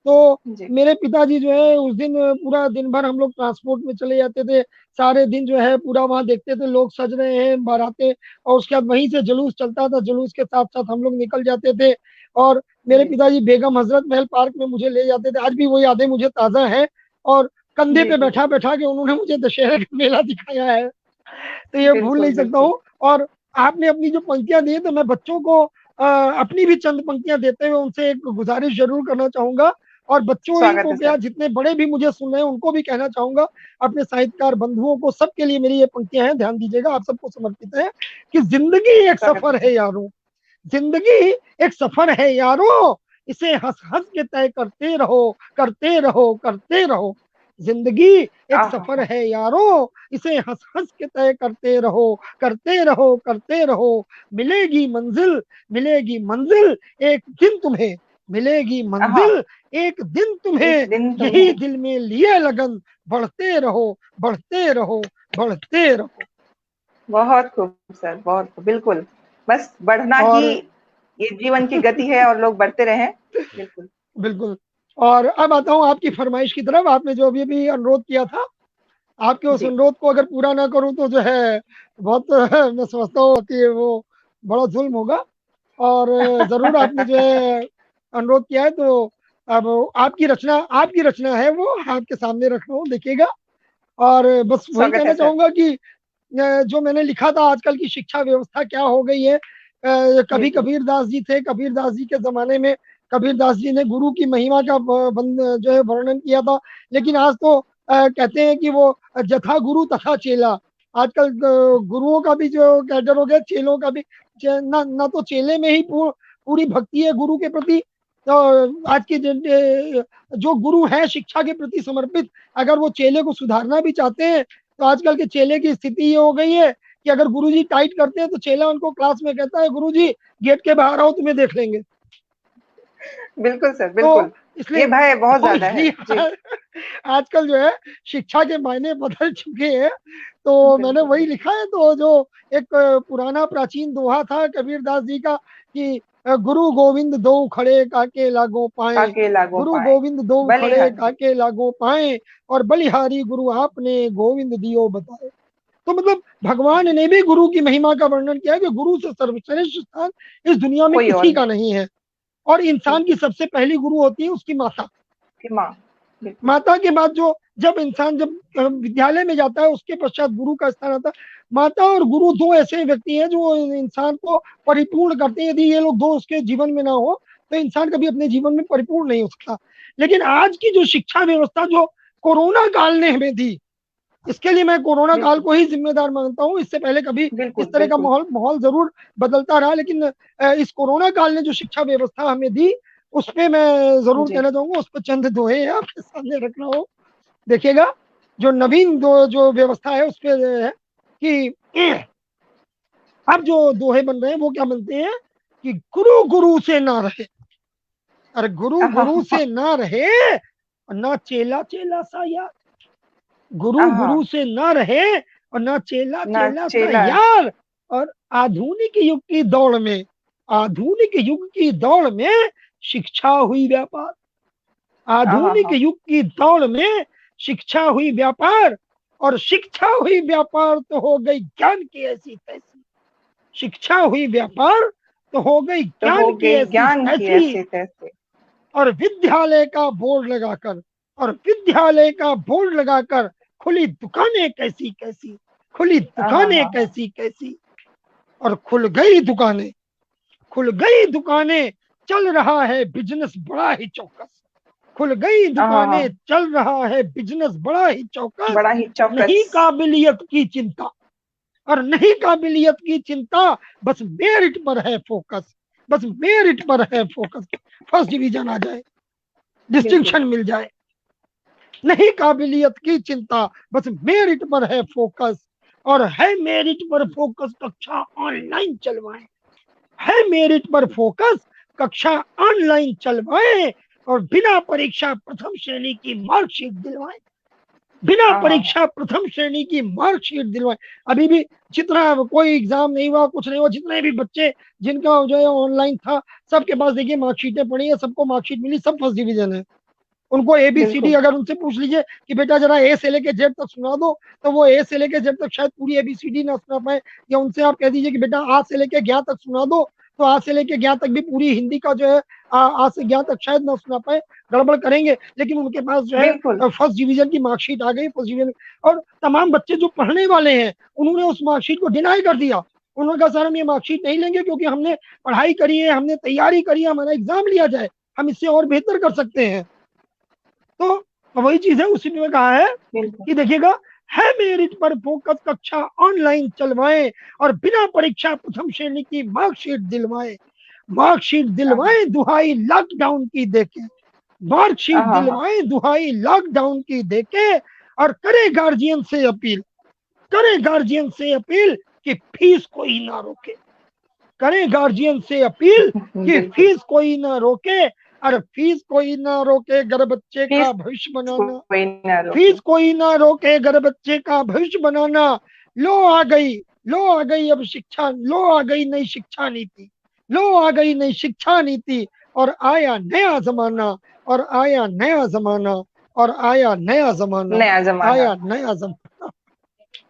तो जी। मेरे पिताजी जो है उस दिन पूरा दिन भर हम लोग ट्रांसपोर्ट में चले जाते थे। सारे दिन जो है पूरा वहां देखते थे लोग सज रहे हैं बाराते, और उसके बाद वहीं से जुलूस चलता था, जुलूस के साथ साथ हम लोग निकल जाते थे। और मेरे जी। पिताजी बेगम हजरत महल पार्क में मुझे ले जाते थे, आज भी वो यादें मुझे ताजा है। और कंधे जी। पे जी। बैठा बैठा के उन्होंने मुझे दशहरे का मेला दिखाया है, तो ये भूल बिल्कुल नहीं सकता बिल्कुल। हूँ। और आपने अपनी जो पंक्तियां दी तो मैं बच्चों को अपनी भी चंद पंक्तियां देते हुए उनसे एक गुजारिश जरूर करना चाहूंगा। और बच्चों ही स्वागत को है क्या, सर। जितने बड़े भी मुझे सुन रहे हैं उनको भी कहना चाहूंगा, अपने साहित्यकार बंधुओं को, सबके लिए मेरी ये पंक्तियां हैं, ध्यान दीजिएगा, आप सबको समर्पित है। कि जिंदगी एक स्वागत है सफर है सर। यारों, जिंदगी एक सफर है यारों, इसे हंस हंस के तय करते रहो, करते रहो, करते रहो। जिंदगी एक सफर आह, है यारों, इसे हंस हंस के तय करते रहो, करते रहो, करते रहो। मिलेगी मंजिल, मिलेगी मंजिल, एक दिन तुम्हें मिलेगी हाँ, मंजिल एक दिन तुम्हें, एक दिन यही तुम्हें। दिल में लिए लगन, बढ़ते रहो, बढ़ते रहो, बढ़ते रहो। बहुत खूब सर, बहुत खूब, बिल्कुल। बस बढ़ना ही और ये जीवन की गति है, और लोग बढ़ते रहें। बिल्कुल। बिल्कुल। और अब आता हूँ आपकी फरमाइश की तरफ। आपने जो अभी अभी अनुरोध किया था, आपके उस जी। अनुरोध को अगर पूरा ना करूं तो जो है बहुत मैं समझता हूँ कि वो बड़ा जुल्म होगा। और जरूर आपने जो है अनुरोध किया है, तो अब आपकी रचना है, वो आपके सामने रख रहा हूँ, देखिएगा। और बस वही स्वागत है कहना सर। चाहूंगा कि जो मैंने लिखा था, आजकल की शिक्षा व्यवस्था क्या हो गई है। जी कभी जी। कबीर दास जी थे, कबीर दास जी के जमाने में कबीर दास जी ने गुरु की महिमा का जो है वर्णन किया था। लेकिन आज तो कहते हैं कि वो जथा गुरु तथा चेला। आजकल गुरुओं का भी जो कैडर हो गया, चेलों का भी ना ना तो चेले में ही पूरी भक्ति है गुरु के प्रति। तो आज की जो गुरु है शिक्षा के प्रति समर्पित, अगर वो चेले को सुधारना भी चाहते हैं, तो आजकल के चेले की स्थिति ये हो गई है कि अगर गुरुजी टाइट करते हैं तो चेला उनको क्लास में कहता है, गुरुजी गेट के बाहर आओ, तुम्हें देख लेंगे। बिल्कुल सर, तो बिल्कुल। ये इसलिए भय बहुत तो ज्यादा है इसलिए जी। आजकल जो है शिक्षा के मायने बदल चुके हैं। तो मैंने बिल्कुल वही बिल्कुल। लिखा है, तो जो एक पुराना प्राचीन दोहा था कबीर दास जी का कि गुरु गोविंद दो खड़े काके लागो पाए, काके लागो गुरु पाए। गोविंद दो खड़े बलिहारी जी। काके लागो पाए, और बलिहारी गुरु आपने गोविंद दियो बताए। तो मतलब भगवान ने भी गुरु की महिमा का वर्णन किया है कि गुरु से सर्वश्रेष्ठ स्थान इस दुनिया में कोई और किसी का नहीं। नहीं है। और इंसान की बिल्कुल। सबसे पहली गुरु होती है उसकी माता। कि माँ। बिल्कुल। माता के बाद जो जब इंसान जब विद्यालय में जाता है, उसके पश्चात गुरु का स्थान आता है। माता और गुरु दो ऐसे व्यक्ति हैं जो इंसान को परिपूर्ण करते हैं। यदि ये लोग दो उसके जीवन में ना हो, तो इंसान कभी अपने जीवन में परिपूर्ण नहीं हो सकता। लेकिन आज की जो शिक्षा व्यवस्था जो कोरोना काल ने हमें दी, इसके लिए मैं कोरोना काल बिल्कुल को ही जिम्मेदार मानता हूँ। इससे पहले कभी इस बिल्कुल। तरह का बिल्कुल। माहौल माहौल जरूर बदलता रहा, लेकिन इस कोरोना काल ने जो शिक्षा व्यवस्था हमें दी, उस पर मैं जरूर जी। कहना चाहूंगा। उस पर चंद दोहे आपके सामने रख रहा हूँ, देखिएगा। जो नवीन दो जो व्यवस्था है उस पर है कि अब जो दोहे बन रहे हैं वो क्या बनते हैं कि गुरु गुरु से ना रहे। अरे गुरु गुरु हाँ से ना रहे, और ना चेला चेला सा यार। गुरु गुरु हाँ। से ना रहे, और ना चेला ना चेला सा चेला। यार। और आधुनिक युग की दौड़ में, आधुनिक युग की दौड़ में शिक्षा हुई व्यापार। आधुनिक हाँ। युग की दौड़ में शिक्षा हुई व्यापार, और शिक्षा हुई व्यापार तो हो गई ज्ञान की ऐसी तैसी। शिक्षा हुई व्यापार तो हो गई तो ज्ञान हो की गई ऐसी ज्ञान की तैसी। ऐसे तैसे। और विद्यालय का बोर्ड लगाकर, और विद्यालय का बोर्ड लगाकर खुली दुकानें कैसी कैसी, खुली दुकानें हाँ। कैसी कैसी। और खुल गई दुकानें, खुल गई दुकानें, चल रहा है बिजनेस बड़ा ही चौकस। खुल गई दुकानें, हाँ। चल रहा है बिजनेस बड़ा ही चौकस। बड़ा ही नहीं चौकस। काबिलियत की चिंता, और नहीं काबिलियत की चिंता, बस मेरिट पर है फोकस। बस मेरिट पर है फोकस। फर्स्ट डिवीजन आ जाए, बिल्कुल। डिस्टिंक्शन मिल जाए। नहीं काबिलियत की चिंता, बस मेरिट पर है फोकस। और है मेरिट पर फोकस, कक्षा ऑनलाइन चलवाएं। है मेरिट पर फोकस, कक्षा ऑनलाइन चलवाएं। और बिना परीक्षा प्रथम श्रेणी की मार्कशीट दिलवाएं। बिना हाँ। परीक्षा प्रथम श्रेणी की मार्कशीट दिलवाएं। अभी भी जितना कोई एग्जाम नहीं हुआ, कुछ नहीं हुआ, जितने भी बच्चे जिनका जो है ऑनलाइन था, सबके पास देखिए मार्कशीटें पड़ी है, सबको मार्कशीट मिली, सब फर्स्ट डिवीजन है। उनको एबीसीडी बिल्कुल। अगर उनसे पूछ लीजिए कि बेटा जरा ए से लेके जेड तक सुना दो, तो वो ए से लेके जेड तक शायद पूरी एबीसीडी ना सुना पाए। या उनसे आप कह दीजिए कि बेटा आ से लेके ज्ञा तक सुना दो, तो आ से लेके ज्ञा तक भी पूरी हिंदी का जो है आ से ज्ञा तक शायद ना सुना पाए, गड़बड़ करेंगे। लेकिन उनके पास जो है बिल्कुल। फर्स्ट डिवीजन की मार्कशीट आ गई, फर्स्ट डिवीजन। और तमाम बच्चे जो पढ़ने वाले हैं, उन्होंने उस मार्कशीट को डिनाई कर दिया। उन्होंने कहा सर हम ये मार्कशीट नहीं लेंगे, क्योंकि हमने पढ़ाई करी है, हमने तैयारी करी है, हमारा एग्जाम लिया जाए, हम इससे और बेहतर कर सकते हैं। तो वही चीज है, उसी में कहा है बिल्कुल। कि देखिएगा, है मेरिट पर फोकस, कक्षा ऑनलाइन चलवाएं। और बिना परीक्षा प्रथम श्रेणी की मार्कशीट दिलवाएं। मार्कशीट हाँ दिलवाएं दुहाई लॉकडाउन की देके। मार्कशीट हाँ। दिलवाएं दुहाई लॉकडाउन की देके। और करे गार्जियन से अपील, करे गार्जियन से अपील कि फीस कोई ना रोके। करें गार्जियन से अपील कि बिल्कुल। फीस कोई ना रोके। अरे फीस कोई ना रोके घर बच्चे का फीस भविष्य बनाना, कोई ना रोके। फीस कोई ना रोके घर बच्चे का भविष्य बनाना। लो आ गई, लो आ गई अब शिक्षा, लो आ गई नई शिक्षा नीति, लो आ गई नई शिक्षा नीति, और आया नया जमाना, और आया नया जमाना, और आया नया जमाना, नया जमाना। आया नया जमाना।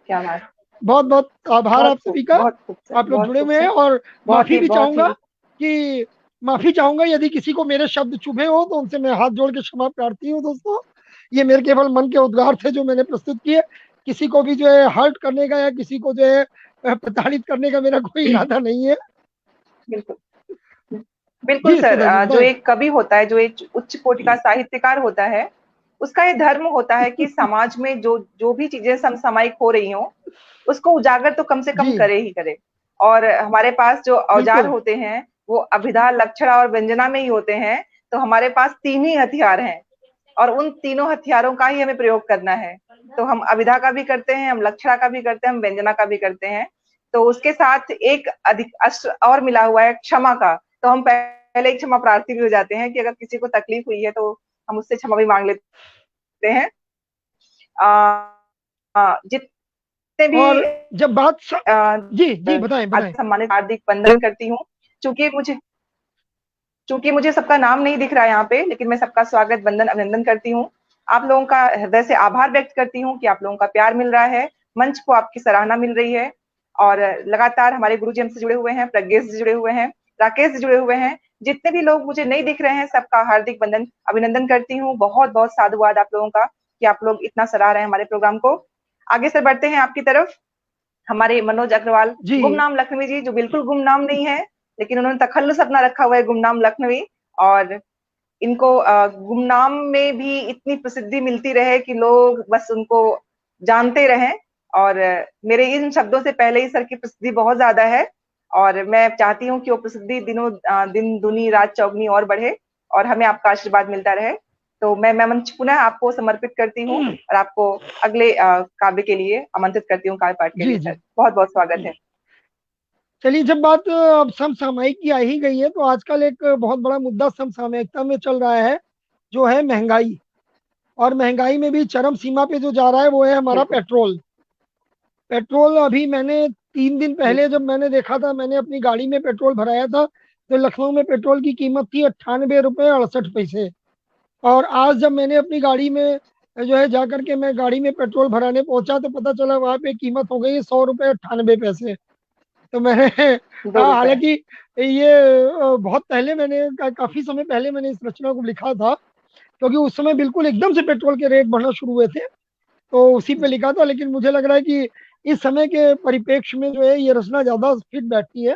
क्या बात। बहुत बहुत आभार बहुत आप खूब, सभी का। बहुत खूब सर, आप लोग बहुत जुड़े खूब हुए हैं, सर। और बहुत माफी ही, भी बहुत चाहूंगा ही। कि माफी चाहूंगा यदि किसी को मेरे शब्द चुभे हो तो उनसे मैं हाथ जोड़ के क्षमा प्रार्थी हूँ दोस्तों। ये मेरे केवल मन के उद्गार थे जो मैंने प्रस्तुत किए। किसी को भी जो है हर्ट करने का या किसी को जो है प्रताड़ित करने का मेरा कोई इरादा नहीं है। बिल्कुल। बिल्कुल जी सर, सुधा जी जो बताएं। एक कवि होता है, जो एक उच्च कोटि का साहित्यकार होता है, उसका ये धर्म होता है कि समाज में जो जो भी चीजें समसामयिक हो रही हो, उसको उजागर तो कम से कम जी करे ही करे। और हमारे पास जो औजार बिल्कुल। होते हैं वो अभिधा, लक्षणा और व्यंजना में ही होते हैं। तो हमारे पास तीन ही हथियार हैं, और उन तीनों हथियारों का ही हमें प्रयोग करना है। तो हम अभिधा का भी करते हैं, हम लक्षणा का भी करते हैं, हम व्यंजना का भी करते हैं। तो उसके साथ एक अधिक अस्त्र और मिला हुआ है, क्षमा का। तो हम पहले ही क्षमा प्रार्थी भी हो जाते हैं कि अगर किसी को तकलीफ हुई है तो हम उससे क्षमा भी मांग लेते हैं। जितने भी और जब जी जी बताएं बताएं। सम्मानित, हार्दिक वंदन करती हूँ। चूंकि मुझे चूंकि मुझे सबका नाम नहीं दिख रहा है यहाँ पे, लेकिन मैं सबका स्वागत, वंदन, अभिनंदन करती हूँ। आप लोगों का हृदय से आभार व्यक्त करती हूँ कि आप लोगों का प्यार मिल रहा है, मंच को आपकी सराहना मिल रही है। और लगातार हमारे गुरु जी हमसे जुड़े हुए हैं, प्रज्ञेश जी जुड़े हुए हैं, राकेश जी जुड़े हुए हैं। जितने भी लोग मुझे नहीं दिख रहे हैं, सबका हार्दिक वंदन, अभिनंदन करती हूँ। बहुत बहुत साधुवाद आप लोगों का कि आप लोग इतना सराह रहे हैं हमारे प्रोग्राम को। आगे से बढ़ते हैं आपकी तरफ। हमारे मनोज अग्रवाल, जी गुमनाम लखनवी जी, जो बिल्कुल गुमनाम नहीं है, लेकिन उन्होंने तखल्लुस अपना रखा हुआ है, गुमनाम लखनवी। और इनको गुमनाम में भी इतनी प्रसिद्धि मिलती रहे कि लोग बस उनको जानते रहें। और मेरे इन शब्दों से पहले ही सर की प्रसिद्धि बहुत ज्यादा है, और मैं चाहती हूँ कि वो प्रसिद्धि दिनों दिन दुनी रात चौगनी और बढ़े, और हमें आपका आशीर्वाद मिलता रहे। तो मैं मंच पुनः आपको समर्पित करती हूँ, और आपको अगले काव्य के लिए आमंत्रित करती हूँ, काव्य पाठ के लिए। जी सर जी। बहुत बहुत स्वागत है। चलिए जब बात अब समसामयिक की आ ही गई है तो आजकल एक बहुत बड़ा मुद्दा समसामयिकता में चल रहा है, जो है महंगाई। और महंगाई में भी चरम सीमा पे जो जा रहा है वो है हमारा बिल्कुल। पेट्रोल। पेट्रोल अभी मैंने 3 दिन पहले बिल्कुल। जब मैंने देखा था, मैंने अपनी गाड़ी में पेट्रोल भराया था, तो लखनऊ में पेट्रोल की कीमत थी 98 रुपये 68 पैसे। और आज जब मैंने अपनी गाड़ी में जो है जा करके मैं गाड़ी में पेट्रोल भराने पहुंचा तो पता चला वहां पे कीमत हो गई 100 रुपये 98 पैसे। तो मैंने दो रुपए। हालांकि ये बहुत पहले मैंने काफी समय पहले मैंने इस रचना को लिखा था, क्योंकि उस समय बिल्कुल एकदम से पेट्रोल के रेट बढ़ना शुरू हुए थे, तो उसी पे लिखा था। लेकिन मुझे लग रहा है कि इस समय के परिप्रेक्ष्य में जो है ये रचना ज्यादा फिट बैठती है।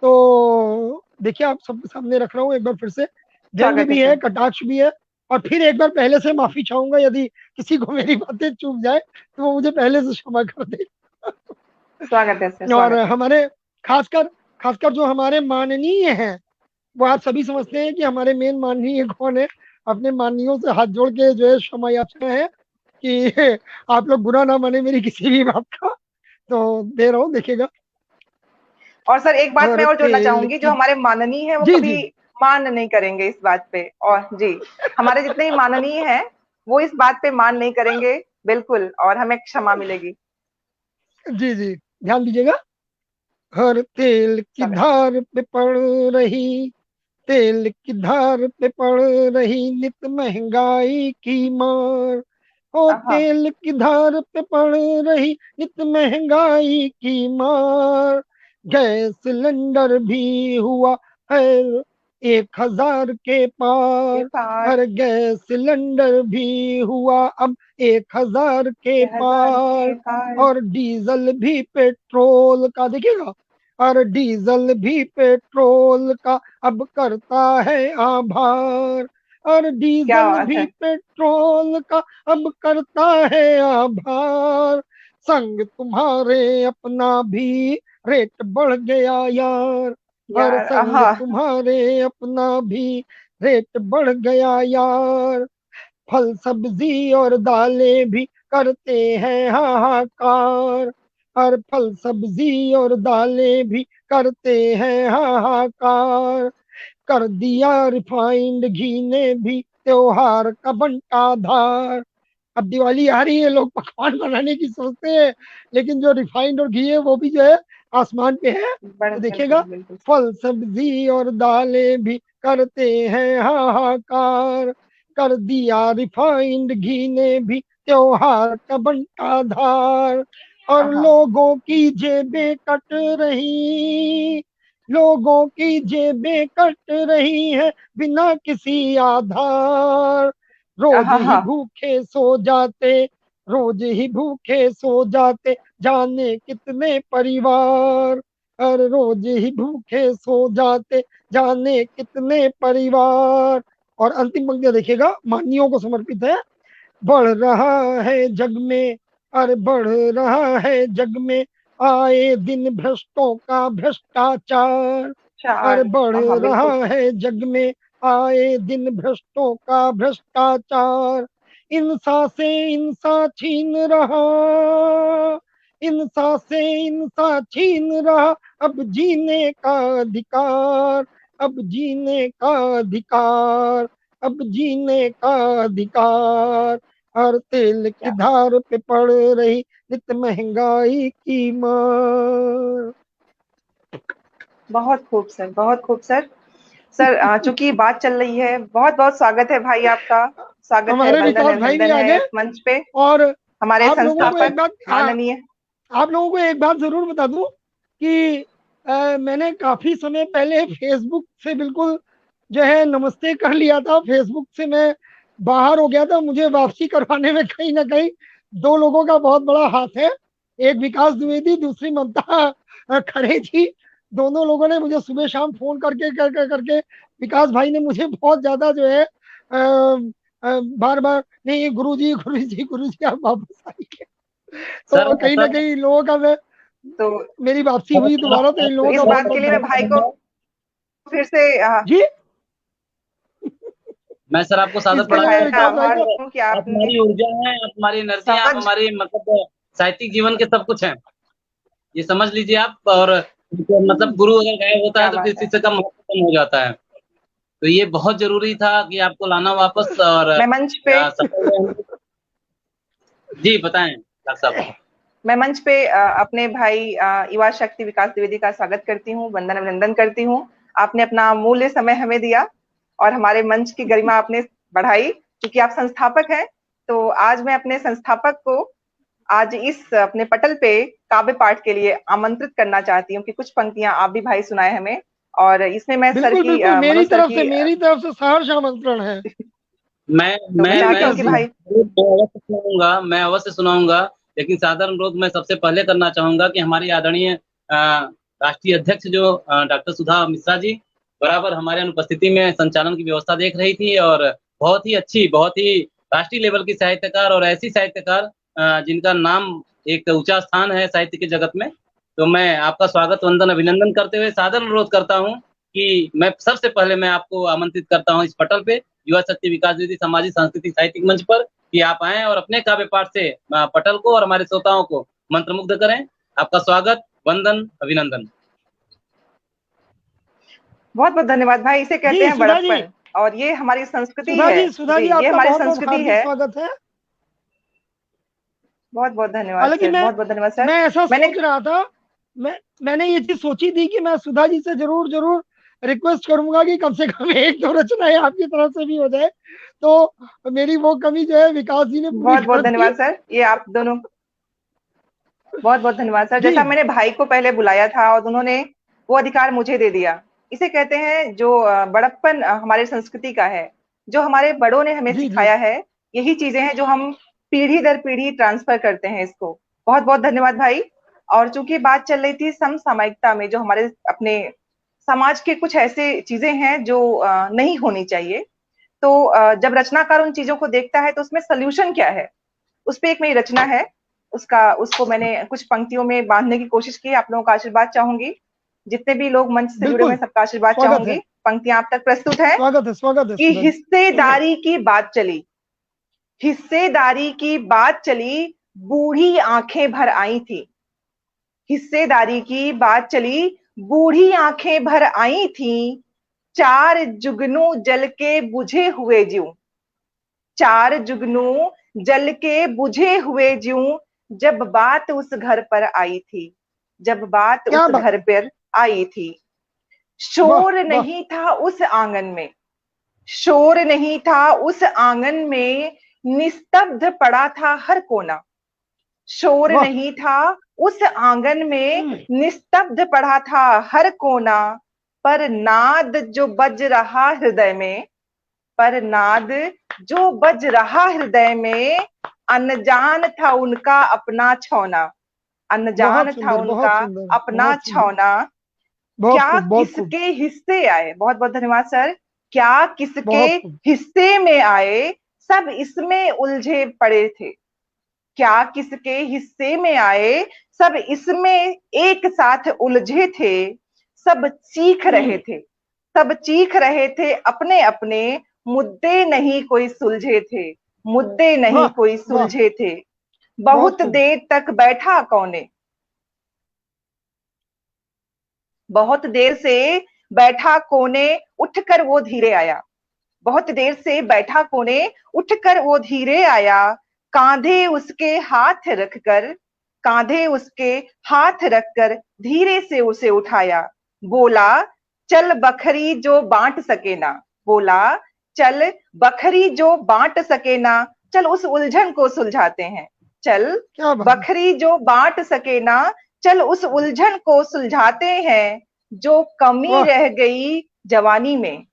तो देखिए आप सबके सामने रख रहा हूँ एक बार फिर से। व्यंग्य स्वागत है भी है, सर। कटाक्ष भी है। और फिर एक बार पहले से माफी चाहूंगा यदि किसी को मेरी बातें चूक जाए तो वो मुझे पहले से क्षमा कर दे। स्वागत है सर, और स्वागत है। हमारे खासकर खासकर जो हमारे माननीय हैं, वो आप सभी समझते हैं कि हमारे मेन माननीय कौन है। अपने माननीयों से हाथ जोड़ के जो है क्षमा याचना है कि आप लोग बुरा ना माने मेरी किसी भी बात का। तो दे रहा हूँ, देखिएगा। और सर एक बात मैं हर और जोड़ना तेल चाहूंगी, जो की। हमारे माननीय है वो जी कभी जी। मान नहीं करेंगे इस बात पे। और जी, हमारे जितने भी माननीय हैं वो इस बात पे मान नहीं करेंगे, बिल्कुल, और हमें क्षमा मिलेगी। जी जी ध्यान दीजिएगा। हर तेल की स्वागत। धार पे पड़ रही, तेल की धार पे पड़ रही नित महंगाई की मार। ओ हाँ। तेल की धार पे पड़ रही नित महंगाई की मार। गैस सिलेंडर भी हुआ है 1,000 के के पार। पार। हर गैस सिलेंडर भी हुआ अब 1,000 के 1000 पार। के पार। और डीजल भी पेट्रोल का देखिएगा, और डीजल भी पेट्रोल का अब करता है आभार। और क्या डीजल बात भी है। पेट्रोल का अब करता है आभार। संग तुम्हारे अपना भी रेट बढ़ गया यार। हर यार, संग हाँ। तुम्हारे अपना भी रेट बढ़ गया यार। फल सब्जी और दालें भी करते हैं हाहाकार। हर फल सब्जी और दालें भी करते हैं हाहाकार। कर दिया रिफाइंड घी ने भी त्योहार का बंटा धार। अब दिवाली आ रही है, लोग पकवान बनाने की सोचते हैं, लेकिन जो रिफाइंड और घी है वो भी जो है आसमान पे है। तो बिल्कुल देखिएगा, बिल्कुल। फल सब्जी और दालें भी करते हैं हाहाकार। कर दिया रिफाइंड घी ने भी त्योहार का बंटा धार। और हाँ लोगों की जेबें कट रही, लोगों की जेबें कट रही है बिना किसी आधार। रोज हाँ ही हाँ। भूखे सो जाते, रोज ही भूखे सो जाते जाने कितने परिवार। हर रोज ही भूखे सो जाते जाने कितने परिवार। और अंतिम पंक्ति देखिएगा, मानियों को समर्पित है। बढ़ रहा है जग में, अरे बढ़ रहा है जग में आए दिन भ्रष्टों का भ्रष्टाचार। अरे चार। बढ़ हाँ हाँ रहा बिल्कुल। है जग में आए दिन भ्रष्टों का भ्रष्टाचार। इंसा से इंसा छीन रहा, इंसा से इंसा छीन रहा अब जीने का अधिकार। अब जीने का अधिकार, अब जीने का अधिकार। हर तेल की क्या, धार पे पड़ रही नित महंगाई की मार। बहुत खूब सर, बहुत खूब सर। सर चूंकि बात चल रही है, बहुत बहुत स्वागत है भाई आपका। स्वागत है, हमारे वंदन विकास भाई भी अभिनंदन आ है गए। इस मंच पे। और हमारे आप लोगों को एक संस्थापक बात माननीय। आप लोगों को एक बात जरूर बता दूं कि मैंने काफी समय पहले फेसबुक से बिल्कुल जो है नमस्ते कर लिया था। फेसबुक से मैं बाहर हो गया था। मुझे वापसी करवाने में कहीं ना कहीं दो लोगों का बहुत बड़ा हाथ है। एक विकास द्विवेदी, दूसरी ममता खरे जी। दोनों लोगों ने मुझे सुबह शाम फोन करके विकास भाई ने मुझे बहुत ज्यादा जो है बार बार, नहीं गुरुजी गुरुजी गुरुजी आप वापस आइए। सर तो कहीं ना सर कहीं लोगों का तो मेरी वापसी सर हुई दोबारा, तो इन तो लोगों इस का बहुत बात के बहुत लिए मैं भाई को धन्यवाद। फिर से जी, मैं सर आपको सादर इसके प्रणाम लिए भाई का करता विकास हूँ भाई आभार को। सर। हूँ कि आप आपने हमारी ऊर्जा हैं, आप हमारी एनर्जी हैं, आप समझ। हमारी मतलब साहित्यिक जीवन के सब कुछ हैं। ये समझ लीजिए आप। और मतलब गुरु अगर गायब होता है क्या तो फिर बात है। शिष्य का महत्व कम हो जाता है। तो ये बहुत जरूरी था कि आपको लाना वापस। और मैं मंच पे सफल रहे हम लोग। जी बताएं डॉक्टर साहब। मैं मंच पे अपने भाई युवा शक्ति विकास द्विवेदी का स्वागत करती हूँ, वंदन अभिनंदन करती हूँ। आपने अपना अमूल्य समय हमें दिया और हमारे मंच की गरिमा आपने बढ़ाई, क्योंकि आप संस्थापक हैं। तो आज मैं अपने संस्थापक को आज इस अपने पटल पे काव्य पाठ के लिए आमंत्रित करना चाहती हूँ कि कुछ पंक्तियां आप भी भाई सुनाए हमें। और इसमें मैं सर बिल्कुल की बिल्कुल, मनोज सर की मेरी तरफ से सहर्ष आमंत्रण है। मैं तो मैं मैं जी चाहती मैं हूँ विकास कि जी। भाई अवश्य सुनाऊंगा, मैं अवश्य सुनाऊंगा। लेकिन सादर अनुरोध मैं सबसे पहले करना चाहूंगा कि हमारी आदरणीय राष्ट्रीय अध्यक्ष जो डॉक्टर सुधा मिश्रा जी बराबर हमारे अनुपस्थिति में संचालन की व्यवस्था देख रही थी। और बहुत ही अच्छी, बहुत ही राष्ट्रीय लेवल की साहित्यकार और ऐसी साहित्यकार जिनका नाम एक ऊंचा स्थान है साहित्य के जगत में। तो मैं आपका स्वागत वंदन अभिनंदन करते हुए सादर अनुरोध करता हूँ कि मैं सबसे पहले मैं आपको आमंत्रित करता हूँ इस पटल पे, युवा शक्ति विकास निधि सामाजिक सांस्कृतिक साहित्यिक मंच पर, कि आप आएं और अपने काव्य पाठ से पटल को और हमारे श्रोताओं को मंत्रमुग्ध करें। आपका स्वागत, वंदन अभिनंदन। बहुत बहुत धन्यवाद भाई। इसे कहते जी हैं सुधा जी, बड़प्पन, और ये हमारी संस्कृति है। सुधा जी, जी ये आपका हमारी बहुत बहुत संस्कृति हार्दिक है। स्वागत है। बहुत बहुत धन्यवाद हालांकि सर, बहुत बहुत धन्यवाद सर। मैं ऐसा मैंने सोच रहा था, मैंने ये चीज सोची थी कि मैं सुधा जी से जरूर जरूर रिक्वेस्ट करूंगा कि कम से कम एक दो रचनाएं आपकी तरफ से भी हो जाए। तो मेरी वो कमी जो है विकास जी ने पूरी बहुत बहुत कर दी। धन्यवाद सर, ये आप दोनों बहुत बहुत धन्यवाद सर। जी जैसा मैंने भाई को पहले बुलाया था और उन्होंने वो अधिकार मुझे दे दिया। इसे कहते हैं जो बड़प्पन हमारी संस्कृति का है, जो हमारे बड़ों ने हमें जी जी। सिखाया है। यही चीजें हैं जो हम पीढ़ी दर पीढ़ी ट्रांसफर करते हैं इसको। बहुत बहुत धन्यवाद भाई। और चूंकि बात चल रही थी समसामयिकता में, जो हमारे अपने समाज के कुछ ऐसे चीजें हैं जो नहीं होनी चाहिए। तो जब रचनाकार उन चीजों को देखता है तो उसमें सोल्यूशन क्या है, उस पे एक मेरी रचना है। उसका उसको मैंने कुछ पंक्तियों में बांधने की कोशिश की। आप लोगों का आशीर्वाद चाहूंगी, जितने भी लोग मंच से जुड़े हुए बिल्कुल, हैं सबका आशीर्वाद स्वागत है, चाहूंगी। पंक्तियां आप तक प्रस्तुत है स्वागत है कि सुधा जी। हिस्सेदारी की बात चली, हिस्सेदारी की बात चली, बूढ़ी आंखें भर आई थी। हिस्सेदारी की बात चली, बूढ़ी आंखें भर आई थी। चार जुगनू जल के बुझे हुए ज्यों, चार जुगनू जल के बुझे हुए ज्यों, जब बात उस घर पर आई थी, जब बात क्या उस बात घर है। पर आई थी। वाह शोर वाह। नहीं था उस आंगन में, शोर नहीं था उस आंगन में, निस्तब्ध पड़ा था हर कोना। शोर वाह। नहीं था उस आंगन में, निस्तब्ध पड़ा था हर कोना। पर नाद जो बज रहा हृदय में, पर नाद जो बज रहा हृदय में, अनजान था उनका अपना छौना, अनजान बहुत था सुंदर, उनका बहुत सुंदर, अपना बहुत सुंदर। छौना। बहुत क्या खूब, बहुत खूब। किसके हिस्से आए, बहुत बहुत धन्यवाद सर, क्या किसके बहुत खूब। हिस्से में आए, सब इसमें उलझे पड़े थे। क्या किसके हिस्से में आए, सब इसमें एक साथ उलझे थे। सब चीख रहे थे, सब चीख रहे थे अपने अपने, मुद्दे नहीं कोई सुलझे थे, मुद्दे नहीं वाह कोई वाह। सुलझे थे। बहुत बहुत खूब। देर तक बैठा कौने, बहुत देर से बैठा कोने, उठकर वो धीरे आया। बहुत देर से बैठा कोने, उठकर वो धीरे आया। कांधे उसके हाथ रखकर, कांधे उसके हाथ रखकर धीरे से उसे उठाया। बोला चल बखरी जो बांट सके ना, बोला चल बखरी जो बांट सके ना, चल उस उलझन को सुलझाते हैं। चल क्या बात है। बखरी जो बांट सके ना, चल उस उलझन को सुलझाते हैं। जो कमी वाह। रह गई जवानी में,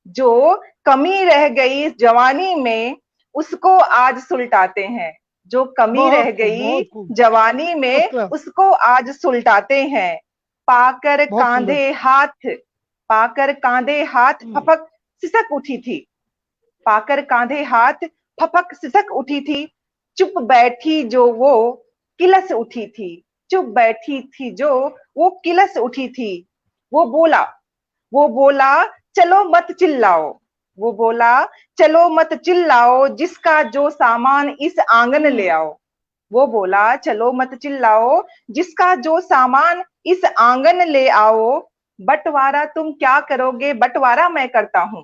जो कमी रह गई जवानी में, उसको आज सुलटाते हैं। जो कमी रह बहुत खूब, गई बहुत खूब। जवानी फर्स्ट में, क्लास। उसको आज सुलटाते हैं। पाकर बहुत सुंदर। कांधे हाथ, पाकर कांधे हाथ फपक सिसक उठी थी, पाकर कांधे हाथ फपक सिसक उठी थी। चुप बैठी जो वो किलस उठी थी, चुप बैठी थी जो वो किलस उठी थी। वो बोला, वो बोला चलो मत चिल्लाओ, वो बोला चलो मत चिल्लाओ, जिसका जो सामान इस आंगन ले आओ। वो बोला चलो मत चिल्लाओ, जिसका जो सामान इस आंगन ले आओ। बंटवारा तुम क्या करोगे, बंटवारा मैं करता हूं,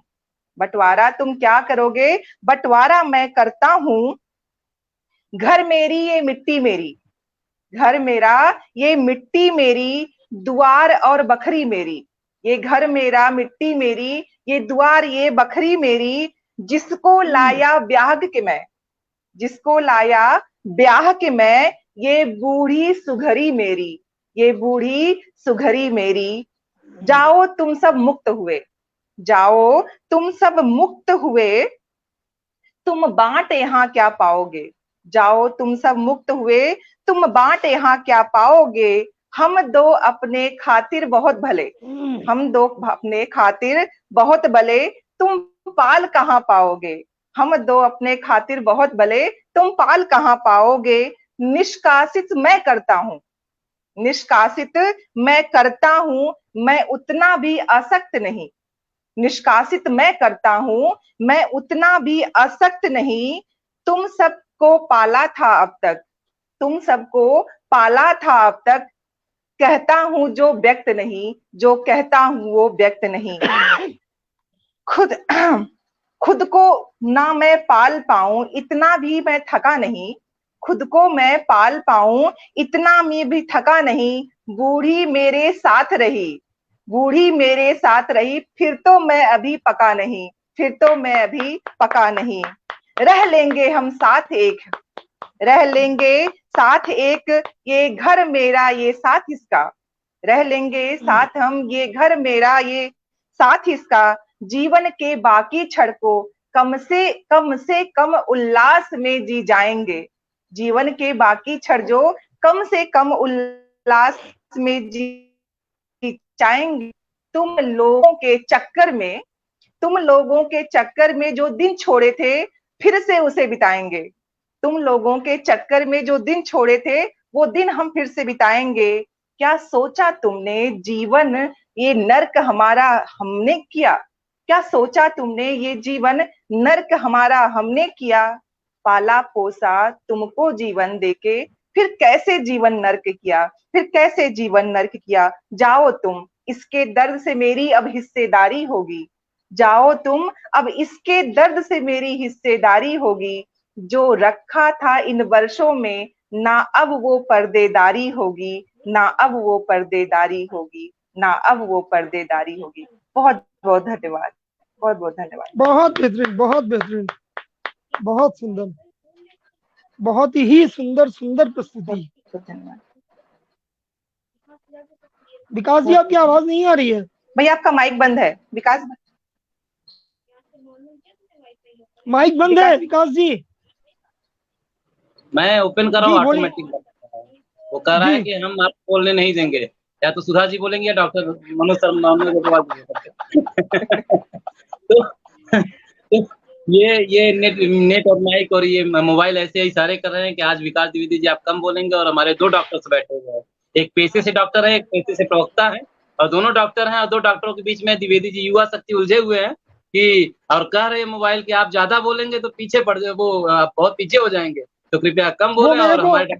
बंटवारा तुम क्या करोगे, बंटवारा मैं करता हूं। घर मेरी ये मिट्टी मेरी, घर मेरा ये मिट्टी मेरी, दुआर और बखरी मेरी। ये घर मेरा मिट्टी मेरी, ये दुआर ये बखरी मेरी। जिसको लाया ब्याह के मैं, जिसको लाया ब्याह के मैं, ये बूढ़ी सुघरी मेरी, ये बूढ़ी सुघरी मेरी। जाओ तुम सब मुक्त हुए, जाओ तुम सब मुक्त हुए, तुम बांट यहाँ क्या पाओगे। जाओ तुम सब मुक्त हुए, तुम बांट यहाँ क्या पाओगे। हम दो अपने खातिर बहुत भले, हम दो अपने खातिर बहुत भले, तुम पाल कहाँ पाओगे। हम दो अपने खातिर बहुत भले, तुम पाल कहाँ पाओगे। निष्कासित मैं करता हूँ, निष्कासित मैं करता हूँ, मैं उतना भी असक्त नहीं, निष्कासित मैं करता हूं, मैं उतना भी असक्त नहीं। तुम सबको पाला था अब तक, तुम सबको पाला था अब तक। कहता हूं जो व्यक्त नहीं, जो कहता हूं वो व्यक्त नहीं। खुद खुद को ना मैं पाल पाऊं, इतना भी मैं थका नहीं। खुद को मैं पाल पाऊं, इतना मैं भी थका नहीं। बूढ़ी मेरे साथ रही, बूढ़ी मेरे साथ रही, फिर तो मैं अभी पका नहीं, फिर तो मैं अभी पका नहीं। रह लेंगे हम साथ एक, रह लेंगे साथ एक, ये घर मेरा ये साथ इसका। रह लेंगे साथ हम, ये घर मेरा ये साथ इसका। जीवन के बाकी क्षण को कम से कम उल्लास में जी जाएंगे। जीवन के बाकी क्षण जो कम से कम उल्लास में जी जाएंगे। तुम लोगों के चक्कर में, तुम लोगों के चक्कर में जो दिन छोड़े थे, फिर से उसे बिताएंगे। तुम लोगों के चक्कर में जो दिन छोड़े थे, वो दिन हम फिर से बिताएंगे। क्या सोचा तुमने जीवन ये नर्क हमारा हमने किया, क्या सोचा तुमने ये जीवन नर्क हमारा हमने किया। पाला पोसा तुमको जीवन देके, फिर कैसे जीवन नर्क किया, फिर कैसे जीवन नर्क किया। जाओ तुम, इसके दर्द से मेरी अब हिस्सेदारी होगी। जाओ तुम, अब इसके दर्द से मेरी हिस्सेदारी होगी। जो रखा था इन वर्षों में, ना अब वो पर्देदारी होगी, ना अब वो पर्देदारी होगी, ना अब वो पर्देदारी होगी। बहुत बहुत धन्यवाद, बहुत बहुत धन्यवाद। बहुत बेहतरीन, बहुत बेहतरीन, बहुत सुंदर, बहुत ही सुंदर सुंदर प्रस्तुति। बहुत धन्यवाद विकास जी, आपकी आवाज नहीं आ रही है। भैया, आपका माइक बंद है। विकास, माइक बंद है विकास जी। मैं ओपन कर रहा जी हूँ, बोलिए। ऑटोमेटिक वो कह रहा है जी कि हम आपको बोलने नहीं देंगे, या तो सुधा जी बोलेंगे या डॉक्टर मनोज शर्मा तो, तो ये नेट और माइक और ये मोबाइल ऐसे इशारे कर रहे हैं कि आज विकास द्विवेदी जी आप कम बोलेंगे, और हमारे दो डॉक्टर्स बैठे हुए हैं, एक पेशे से डॉक्टर है, एक पेशे से प्रवक्ता है, और दोनों डॉक्टर हैं, और दो डॉक्टरों के बीच में द्विवेदी जी युवा शक्ति उलझे हुए हैं कि, और कह रहे हैं मोबाइल कि आप ज्यादा बोलेंगे तो पीछे पड़ जाए, वो आप बहुत पीछे हो जाएंगे, तो कृपया कम वो बोलें। मेरे और को, हमारे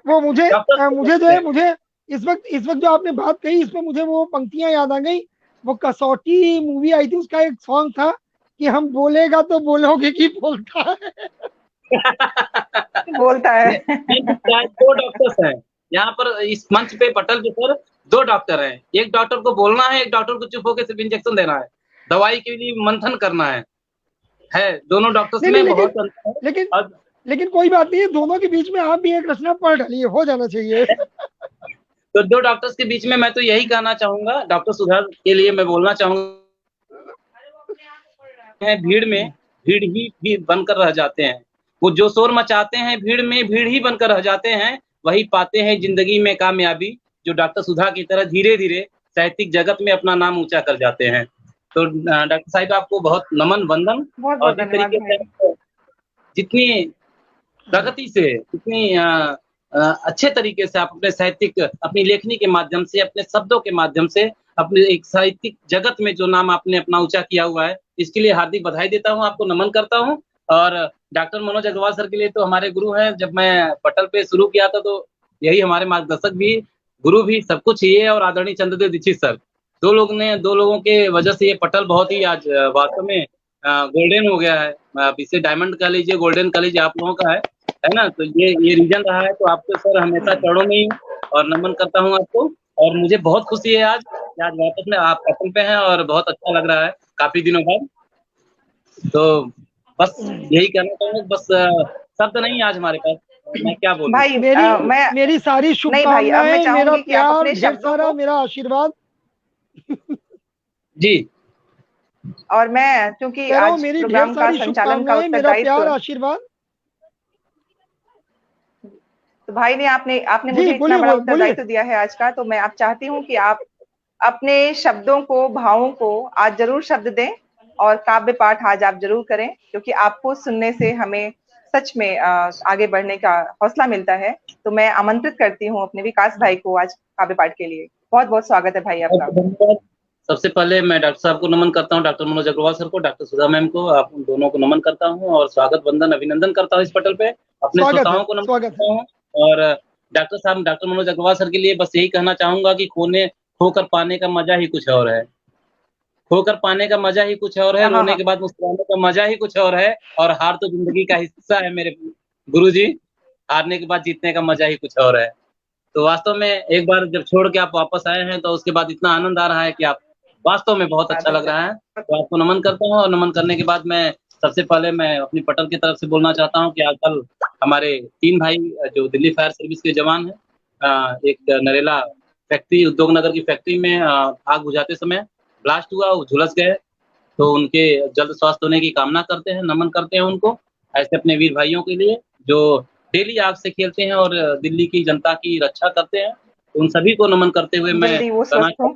वो मुझे मुझे जो है, डॉक्टर मुझे इस वक्त जो आपने बात कही, इसमें मुझे वो पंक्तियां याद आ गई। वो कसौटी मूवी आई थी, उसका एक सॉन्ग था कि हम बोलेगा तो बोलोगे कि बोलता है। बोलता है। दो डॉक्टर्स हैं यहाँ पर इस मंच पे, पटल के पर दो डॉक्टर हैं, एक डॉक्टर को बोलना है, एक डॉक्टर को चुप होकर सिर्फ इंजेक्शन देना है, दवाई के लिए मंथन करना है दोनों डॉक्टर्स नहीं में नहीं, लेकिन बहुत अंतर है। लेकिन और लेकिन कोई बात नहीं है, दोनों के बीच में आप भी एक रचना पढ़ डालिए, हो जाना चाहिए। तो दो डॉक्टर्स के बीच में मैं तो यही कहना चाहूंगा, डॉक्टर सुधा के लिए मैं बोलना चाहूंगा, भीड़ में भीड़ ही भी बनकर रह जाते हैं, वो जो शोर मचाते हैं भीड़ में, भीड़ ही बनकर रह जाते हैं, वही पाते हैं जिंदगी में कामयाबी, जो डॉक्टर सुधा की तरह धीरे धीरे साहित्यिक जगत में अपना नाम ऊंचा कर जाते हैं। तो डॉक्टर साहिब आपको बहुत नमन वंदन, बहुत और बहुत जिस धन्यवाद तरीके से भाई। आप जितनी प्रगति से, इतनी अच्छे तरीके से आप अपने साहित्यिक, अपनी लेखनी के माध्यम से, अपने शब्दों के माध्यम से, अपने एक साहित्यिक जगत में जो नाम आपने अपना ऊंचा किया हुआ है, इसके लिए हार्दिक बधाई देता हूं, आपको नमन करता हूं। और डॉक्टर मनोज अग्रवाल सर के लिए तो हमारे गुरु हैं, जब मैं पटल पे शुरू किया था तो यही हमारे मार्गदर्शक भी, गुरु भी, सब कुछ ये, और आदरणीय चंद्रदेव दीक्षित सर, दो लोगों के वजह से ये पटल बहुत ही आज वास्तव में गोल्डन हो गया है। आप इसे डायमंड कह लीजिए, गोल्डन कह लीजिए, आप लोगों का है ना। तो ये रीजन रहा है, तो आपको सर हमेशा चरणों में ही और नमन करता हूँ आपको। और मुझे बहुत खुशी है आज कि आज वापस में आप पटल पे हैं, और बहुत अच्छा लग रहा है काफी दिनों बाद। तो बस यही कहना चाहूंगा, बस शब्द नहीं आज हमारे पास, मैं क्या बोलूं। भाई मेरी मैं मेरी सारी नहीं भाई, अब मैं शुभकामनाएं, मेरा चाहूंगी कि आप प्यार, अपने ढेर शब्दों सारा को, मेरा आशीर्वाद। जी और मैं क्योंकि कह रहा हूँ, आज मेरी ढेर प्रोग्राम का सारी संचालन का शुभकामनाएं, मेरा प्यार, उत्तरदायित्व, आशीर्वाद। तो भाई ने आपने आपने जी मुझे इतना बोलिए, बड़ा बोलिए। उत्तरदायित्व दिया है आज का, तो मैं आप चाहती हूँ कि आप अपने शब्दों को, भावों को आज जरूर शब्द दें, और काव्य पाठ आज आप जरूर करें, क्योंकि आपको सुनने से हमें सच में आगे बढ़ने का हौसला मिलता है। तो मैं आमंत्रित करती हूँ अपने विकास भाई को आज काव्य पाठ के लिए। बहुत बहुत स्वागत है भाई आपका। धन्यवाद। सबसे पहले मैं डॉक्टर साहब को नमन करता हूँ, डॉक्टर मनोज अग्रवाल सर को, डॉक्टर सुधा मैम को, आप दोनों को नमन करता हूँ, और स्वागत वंदन अभिनंदन करता हूँ इस पटल पे, अपने स्वागत है, श्रोताओं को नमन स्वागत है। करता हूँ। और डॉक्टर साहब, डॉक्टर मनोज अग्रवाल सर के लिए बस यही कहना चाहूंगा कि खोकर पाने का मजा ही कुछ और है, खोकर पाने का मजा ही कुछ और है, हाँ हाँ रोने हाँ। के बाद मुस्कुराने का मजा ही कुछ और है, और हार तो जिंदगी का हिस्सा है मेरे गुरुजी, हारने के बाद जीतने का मजा ही कुछ और है। तो वास्तव में एक बार जब छोड़ के आप वापस आए हैं, तो उसके बाद इतना आनंद आ रहा है कि आप, वास्तव में बहुत अच्छा लग रहा है। तो आपको नमन करता हूँ, और नमन करने के बाद मैं सबसे पहले मैं अपनी पटल की तरफ से बोलना चाहता हूँ कि आज कल हमारे 3 भाई जो दिल्ली फायर सर्विस के जवान हैं, एक नरेला फैक्ट्री, उद्योग नगर की फैक्ट्री में आग बुझाते समय ब्लास्ट हुआ, वो झुलस गए, तो उनके जल्द स्वास्थ्य होने की कामना करते हैं, नमन करते हैं उनको, ऐसे अपने वीर भाइयों के लिए जो डेली आग से खेलते हैं और दिल्ली की जनता की रक्षा करते हैं। उन सभी को नमन करते हुए मैं जल्दी वो स्वस्थ हो।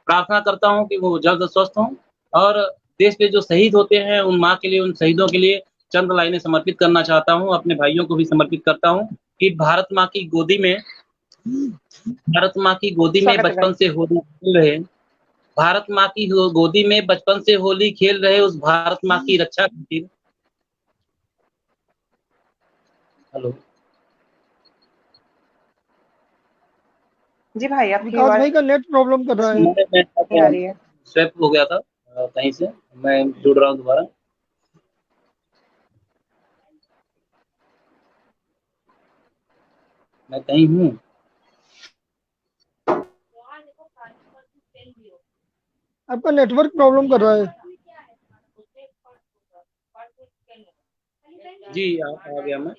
प्रार्थना करता हूँ कि वो जल्द स्वस्थ हों, और देश में जो शहीद होते हैं उन माँ के लिए, उन शहीदों के लिए चंद लाइनें समर्पित करना चाहता हूँ, अपने भाइयों को भी समर्पित करता हूँ कि भारत माँ की गोदी में स्वागत है बचपन भाई। से होली खेल रहे, भारत माँ की गोदी में बचपन से होली खेल रहे उस भारत माँ की रक्षा खातिर, हेलो जी भाई, आपकी विकास आवाज भाई का नेट प्रॉब्लम कर रहा है। नहीं आ रही है। स्वैप हो गया था कहीं से। मैं जुड़ रहा हूँ दोबारा। मैं कहीं हूँ। आपका नेटवर्क प्रॉब्लम कर रहा है। जी आ गया मैं।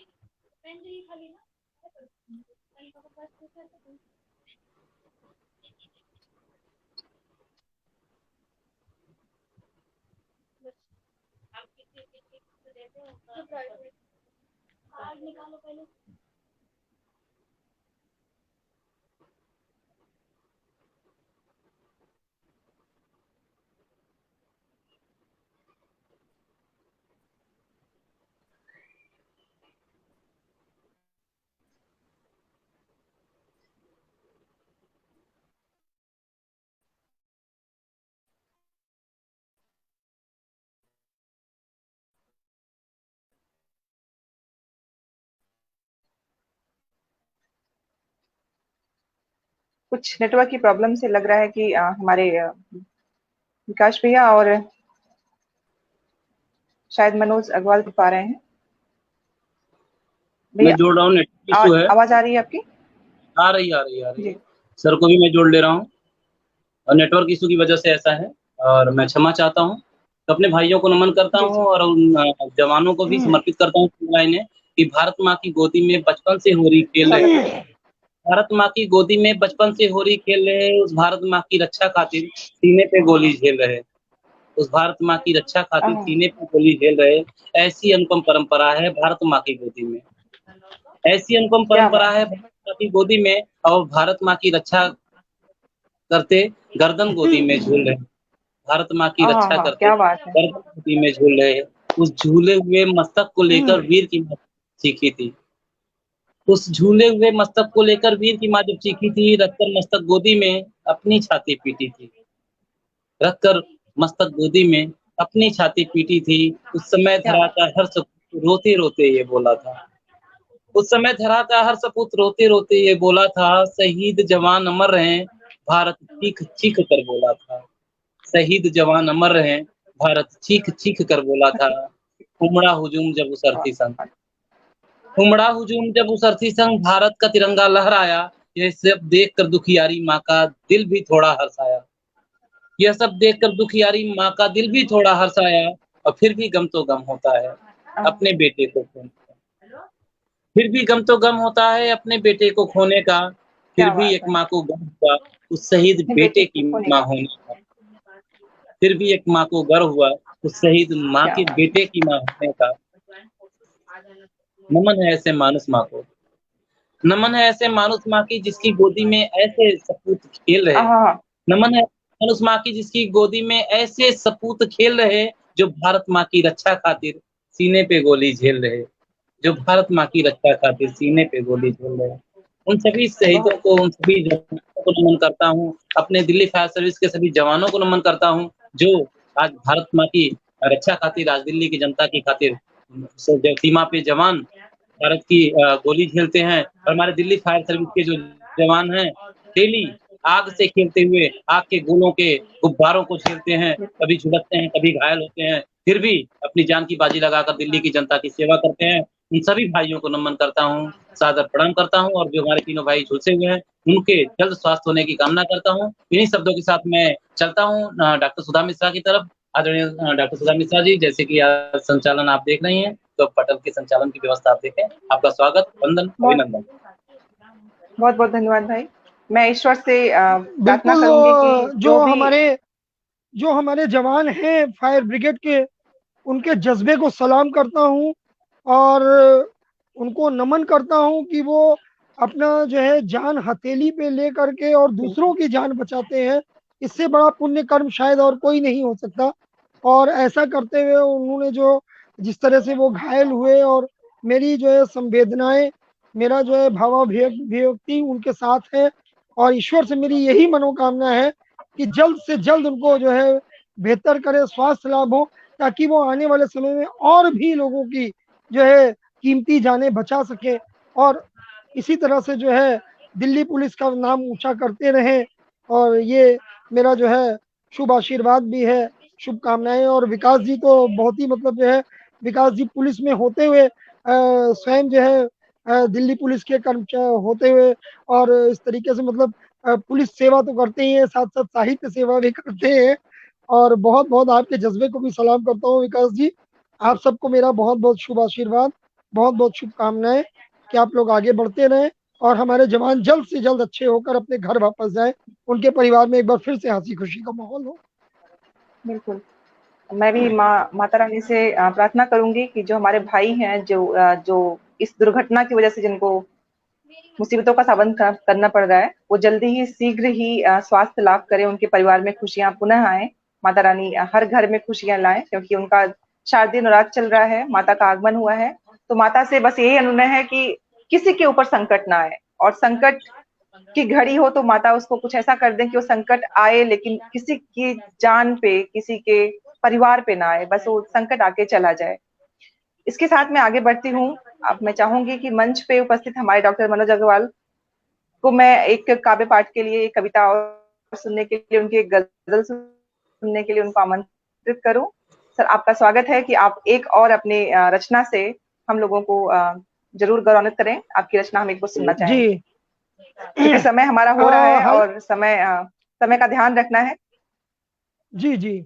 कुछ नेटवर्क की प्रॉब्लम से लग रहा है कि हमारे विकास भैया और शायद मनोज अग्रवाल भी पा रहे हैं। मैं भैया जोड़ रहा हूँ, नेटवर्क इशू है। आवाज आ रही है आपकी? आ रही है। जी। सर को भी मैं जोड़ ले रहा हूँ और नेटवर्क इशू की वजह से ऐसा है और मैं क्षमा चाहता हूँ। तो अपने भाइयों को नमन करता जी हूँ जी। और उन जवानों को भी समर्पित करता हूँ लाइनें कि भारत माँ की गोदी में बचपन से हो रही खेल रहे। भारत माँ की गोदी में बचपन से हो रही खेल रहे, उस भारत माँ की रक्षा खातिर सीने पे गोली झेल रहे। उस भारत माँ की रक्षा खातिर आह, सीने पे गोली झेल रहे। ऐसी अनुपम परंपरा है भारत माँ की गोदी में। ऐसी अनुपम क्या परंपरा बात है है। भारत माँ की गोदी में और भारत माँ की रक्षा करते गर्दन गोदी में झूल रहे। भारत माँ की हाँ रक्षा हाँ, करते क्या बात है। गर्दन गोदी में झूल रहे। उस झूले हुए मस्तक को लेकर वीर की माँ सीखी थी। उस झूले हुए मस्तक को लेकर वीर की माँ जब चीखी थी, रखकर मस्तक गोदी में अपनी छाती पीटी थी। रखकर मस्तक गोदी में अपनी छाती पीटी थी। उस समय क्या धरा बात का हर सपूत रोते रोते ये बोला था। उस समय धरा का हर सपूत रोते रोते ये बोला था, शहीद जवान अमर रहें, भारत चीख चीख कर बोला था। शहीद जवान अमर रहें, भारत चीख चीख कर बोला था। उमड़ा हुजूम जब उस अर्थी संग, बात। उमड़ा हुजूम जब उस अर्थी संग, भारत का तिरंगा लहराया। ये सब देख कर दुखियारी माँ का दिल भी थोड़ा हर्षाया। यह सब देखकर दुखियारी माँ का दिल भी थोड़ा हर्षाया। और फिर भी गम तो गम होता है आह, अपने बेटे को खोने का। फिर भी गम तो गम होता है अपने बेटे को खोने का। फिर क्या भी बात एक है। माँ को गर्व हुआ उस शहीद अपने बेटे बेटे को की खोने माँ का। होने का। फिर भी एक माँ को गर्व हुआ उस शहीद माँ क्या के बात है। बेटे की माँ होने का। नमन है ऐसे मानुस माँ को। नमन है ऐसे मानुस माँ की जिसकी गोदी में ऐसे सपूत खेल रहे। हाँ, नमन है उस माँ की जिसकी गोदी में ऐसे सपूत खेल रहे, जो भारत माँ की रक्षा खातिर सीने पे गोली झेल रहे। जो भारत माँ की रक्षा खातिर सीने पे गोली झेल रहे। उन सभी शहीदों बहुत को, उन सभी जवानों को नमन करता हूँ। अपने दिल्ली फायर सर्विस के सभी जवानों को नमन करता हूँ, जो आज भारत माँ की रक्षा खातिर, आज दिल्ली की जनता की खातिर सीमा पे जवान भारत की गोली झेलते हैं। और हमारे दिल्ली फायर सर्विस के जो जवान हैं, डेली आग से खेलते हुए आग के गोलों के गुब्बारों को झेलते हैं, कभी झुलसते हैं, कभी घायल होते हैं, फिर भी अपनी जान की बाजी लगाकर दिल्ली की जनता की सेवा करते हैं। उन सभी भाइयों को नमन करता हूँ, सादर प्रणाम करता हूँ और जो हमारे तीनों भाई झुलसे हुए हैं, उनके जल्द स्वस्थ होने की कामना करता हूँ। इन्हीं शब्दों के साथ मैं चलता हूँ डॉक्टर सुधा मिश्रा की तरफ। आदरणीय डॉक्टर सुधा मिश्रा जी, जैसे कि आज संचालन आप देख रही हैं, तो पटल के संचालन की व्यवस्था आप देखें। आपका स्वागत, वंदन, बहुत अभिनंदन। बहुत बहुत धन्यवाद भाई। मैं ईश्वर से प्रार्थना बिल्कुल। करूंगी कि जो हमारे जवान हैं फायर ब्रिगेड के, उनके जज्बे को सलाम करता हूँ और उनको नमन करता हूँ कि वो अपना जो है जान हथेली पे ले करके और दूसरों की जान बचाते हैं। इससे बड़ा पुण्य कर्म शायद और कोई नहीं हो सकता। और ऐसा करते हुए उन्होंने जो जिस तरह से वो घायल हुए, और मेरी जो है संवेदनाएं, मेरा जो है भावाभिव्यक्ति उनके साथ है। और ईश्वर से मेरी यही मनोकामना है कि जल्द से जल्द उनको जो है बेहतर करे, स्वास्थ्य लाभ हो, ताकि वो आने वाले समय में और भी लोगों की जो है कीमती जानें बचा सके। और इसी तरह से जो है दिल्ली पुलिस का नाम ऊंचा करते रहें, और ये मेरा जो है शुभ आशीर्वाद भी है, शुभकामनाएं। और विकास जी तो बहुत ही मतलब जो है, विकास जी पुलिस में होते हुए स्वयं जो है दिल्ली पुलिस के कर्मचारी होते हुए, और इस तरीके से मतलब पुलिस सेवा तो करते ही है, साथ साथ साहित्य सेवा भी करते हैं। और बहुत बहुत आपके जज्बे को भी सलाम करता हूँ विकास जी। आप सबको मेरा बहुत बहुत शुभ आशीर्वाद, बहुत बहुत शुभकामनाएं कि आप लोग आगे बढ़ते रहें और हमारे जवान जल्द से जल्द अच्छे होकर अपने घर वापस जाएं, उनके परिवार में एक बार फिर से हंसी खुशी का माहौल हो। बिल्कुल। मैं भी माता रानी से प्रार्थना करूंगी कि जो हमारे भाई हैं, जो इस दुर्घटना की वजह से जिनको मुसीबतों का सामना करना पड़ रहा है, वो जल्दी ही शीघ्र ही स्वास्थ्य लाभ करें, उनके परिवार में खुशियां पुनः आए। माता रानी हर घर में खुशियां लाएं, क्योंकि उनका शारदीय नवरात्र चल रहा है, माता का आगमन हुआ है। तो माता से बस यही अनुनय है कि किसी के ऊपर संकट ना आए, और संकट की घड़ी हो तो माता उसको कुछ ऐसा कर दें कि वो संकट आए लेकिन किसी की जान पे, किसी के परिवार पे ना आए, बस वो संकट आके चला जाए। इसके साथ मैं आगे बढ़ती हूँ। अब मैं चाहूंगी कि मंच पे उपस्थित हमारे डॉक्टर मनोज अग्रवाल को मैं एक काव्य पाठ के लिए, एक कविता और सुनने के लिए, उनकी एक गजल सुनने के लिए उनको आमंत्रित करूं। सर, आपका स्वागत है कि आप एक और अपने रचना से हम लोगों को जरूर गौरवान्वित करें। आपकी रचना हम एक बार सुनना जी चाहेंगे, क्योंकि समय हमारा हो रहा है हाल और समय का ध्यान रखना है। जी जी,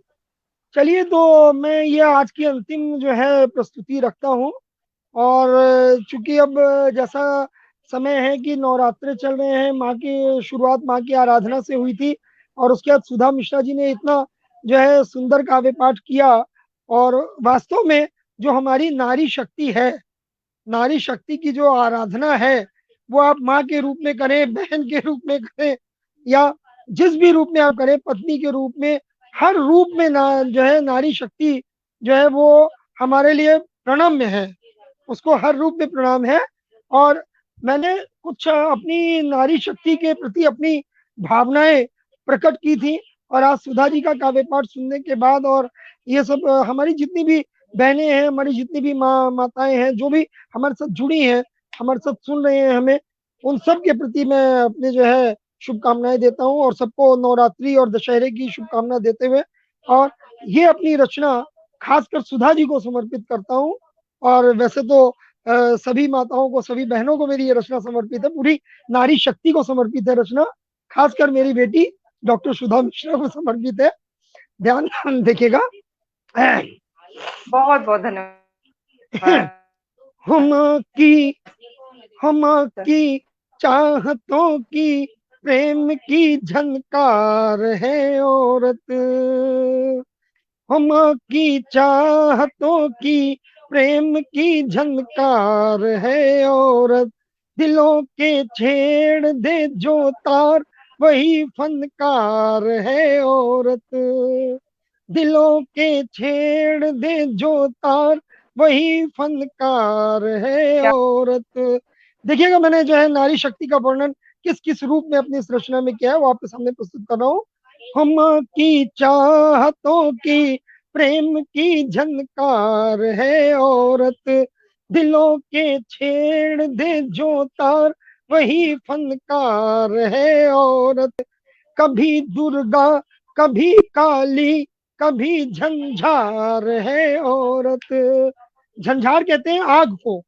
चलिए तो मैं ये आज की अंतिम जो है प्रस्तुति रखता हूँ। और चूंकि अब जैसा समय है कि नवरात्रे चल रहे हैं, माँ की शुरुआत माँ की आराधना से हुई थी, और उसके बाद सुधा मिश्रा जी ने इतना जो है सुंदर काव्य पाठ किया। और वास्तव में जो हमारी नारी शक्ति है, नारी शक्ति की जो आराधना है, वो आप माँ के रूप में करें, बहन के रूप में करें, या जिस भी रूप में आप करें, पत्नी के रूप में, हर रूप में जो है नारी शक्ति जो है वो हमारे लिए प्रणम्य है, उसको हर रूप में प्रणाम है। और मैंने कुछ अपनी नारी शक्ति के प्रति अपनी भावनाएं प्रकट की थी। और आज सुधा जी का काव्य पाठ सुनने के बाद, और ये सब हमारी जितनी भी बहनें हैं, हमारी जितनी भी माताएं हैं, जो भी हमारे साथ जुड़ी हैं, हमारे साथ सुन रहे हैं हमें, उन सब के प्रति मैं अपने जो है शुभकामनाएं देता हूँ, और सबको नवरात्रि और दशहरे की शुभकामना देते हुए, और ये अपनी रचना खासकर सुधा जी को समर्पित करता हूँ। और वैसे तो सभी माताओं को, सभी बहनों को मेरी ये रचना समर्पित है, पूरी नारी शक्ति को समर्पित है रचना, खासकर मेरी बेटी डॉक्टर सुधा मिश्रा को समर्पित है। ध्यान देखिएगा। बहुत बहुत धन्यवाद हम की हम की चाहतों की प्रेम की झनकार है औरत, हम की चाहतों की प्रेम की झनकार है औरत, दिलों के छेड़ दे जो तार वही फनकार है औरत, दिलों के छेड़ दे जो तार वही फनकार है क्या। औरत। देखिएगा, मैंने जो है नारी शक्ति का वर्णन किस किस रूप में अपनी इस रचना में किया है, वो आपके सामने प्रस्तुत कर रहा हूँ। हम की चाहतों की प्रेम की झनकार है औरत, दिलों के छेड़ दे जो तार वही फनकार है औरत, कभी दुर्गा कभी काली कभी झंझार है औरत। झंझार कहते हैं आग को,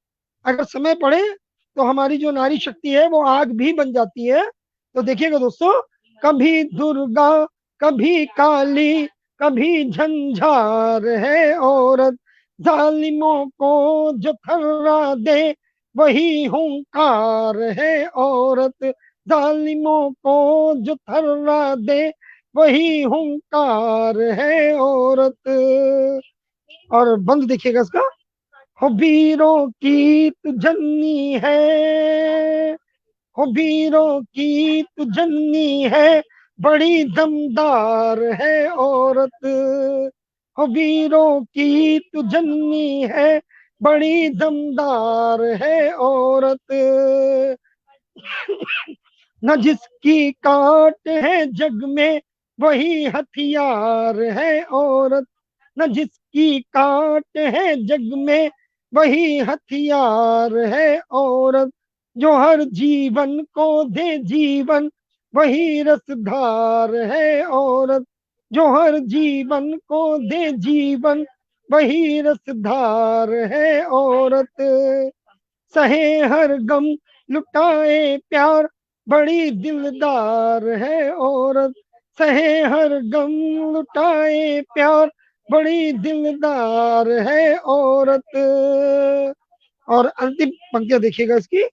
अगर समय पड़े तो हमारी जो नारी शक्ति है वो आग भी बन जाती है। तो देखिएगा दोस्तों, कभी दुर्गा कभी काली कभी झंझार है औरत, जालिमों को जो थर्रा दे वही हुंकार है औरत, जालिमों को जो थर्रा दे वही हुंकार है औरत। और बंद देखिएगा इसका, हो वीरों की तू जननी है, हो वीरों की तू जननी है, बड़ी दमदार है औरत, हो वीरों की तू जननी है, बड़ी दमदार है औरत, न जिसकी काट है जग में वही हथियार है औरत, न जिसकी काट है जग में वही हथियार है औरत, जो हर जीवन को दे जीवन, वही रसधार है औरत। जो हर जीवन को दे जीवन, वही रसधार है औरत। सहे हर गम, लुटाए प्यार, बड़ी दिलदार है औरत। सहे हर गम, लुटाए प्यार, बड़ी दिलदार है औरत। और अंतिम पंक्तियां देखिएगा इसकी।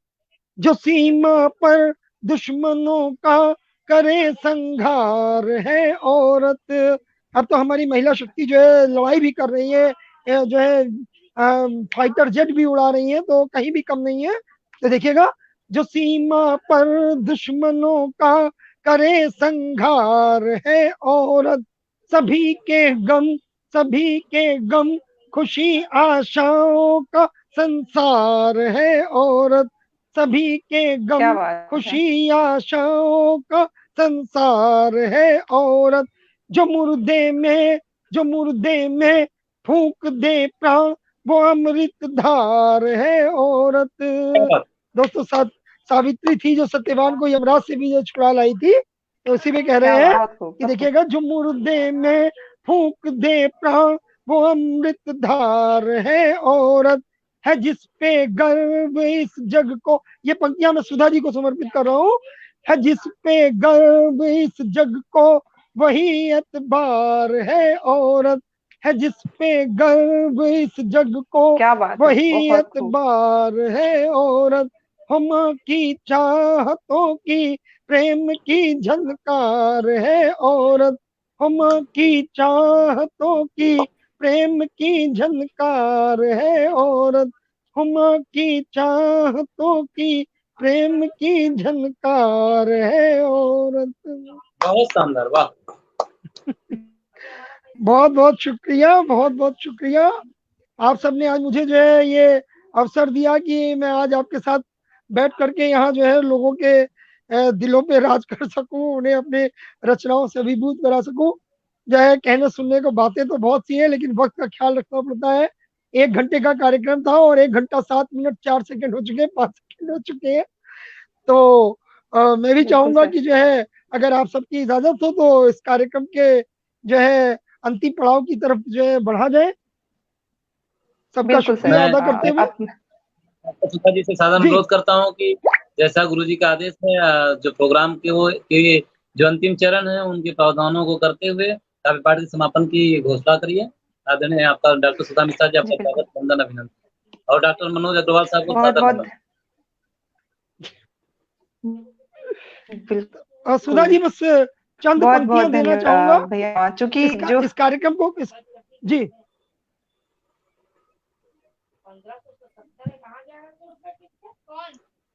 जो सीमा पर दुश्मनों का करे संघार है औरत। अब तो हमारी महिला शक्ति जो है लड़ाई भी कर रही है, जो है फाइटर जेट भी उड़ा रही है, तो कहीं भी कम नहीं है। तो देखिएगा, जो सीमा पर दुश्मनों का करे संघार है औरत। सभी के गम, सभी के गम, खुशी आशाओं का संसार है औरत। सभी के क्या गम, बात है। खुशी आशाओं का संसार है औरत। जो मुर्दे में, जो मुर्दे में फूंक दे प्राण, वो अमृत धार है औरत। दोस्तों, सावित्री थी जो सत्यवान को यमराज से भी जो छुड़ा लाई थी, तो इसी में कह क्या रहे हैं बहुत खूब, कि बहुत खूब। देखिएगा, जो मुर्दे में फूंक दे प्राण, वो अमृत धार है औरत। है जिस पे गर्व इस जग को, ये पंक्तियां मैं सुधा जी को समर्पित कर रहा हूँ। है जिस पे गर्व इस जग को, वही एतबार है औरत। है जिस पे गर्व इस जग को, क्या बात है, वही बहुत खूब। एतबार है औरत। हम की चाहतों की, प्रेम की झनकार है औरत। हम की चाहतों की, प्रेम की झनकार है औरत। हम की चाहतों की, प्रेम की झनकार है औरत। बहुत शानदार, वाह। बहुत बहुत शुक्रिया, बहुत बहुत शुक्रिया। आप सबने आज मुझे जो है ये अवसर दिया कि मैं आज आपके साथ बैठ करके यहाँ जो है लोगों के दिलों पे राज कर सकूं, उन्हें अपने रचनाओं से अभिभूत करा सकूं। जो है कहने सुनने को बातें तो बहुत सी है, लेकिन वक्त का ख्याल रखना पड़ता है। 1 घंटे का कार्यक्रम था और 1 घंटा 7 मिनट 4 सेकंड हो चुके हैं, 5 सेकंड हो चुके हैं। तो मैं भी बिल्कुल चाहूंगा सर। कि जो है, अगर आप सबकी इजाजत हो तो इस कार्यक्रम के जो है अंतिम पड़ाव की तरफ जो है बढ़ा जाए, सबका बिल्कुल सर। शुक्रिया अदा करते हुए। सुधा जी से सादर जी अनुरोध करता हूँ कि जैसा गुरुजी का आदेश है, जो प्रोग्राम के जो अंतिम चरण है उनके प्रावधानों को करते हुए काव्य पाठ के समापन की घोषणा करिए। आदरणीय आपका डॉक्टर सुधा मिश्रा जी, जी आपका बिल्कुल, स्वागत, वंदन, अभिनंदन। और डॉक्टर मनोज अग्रवाल साहब को बहुत सादर बहुत नमन। सुधा बिल्कुल, जी, बस चंद बहुत बहुत पंक्तियां देना चाहूंगा धन्यवाद भैया, चूंकि जो इस कार्यक्रम को जी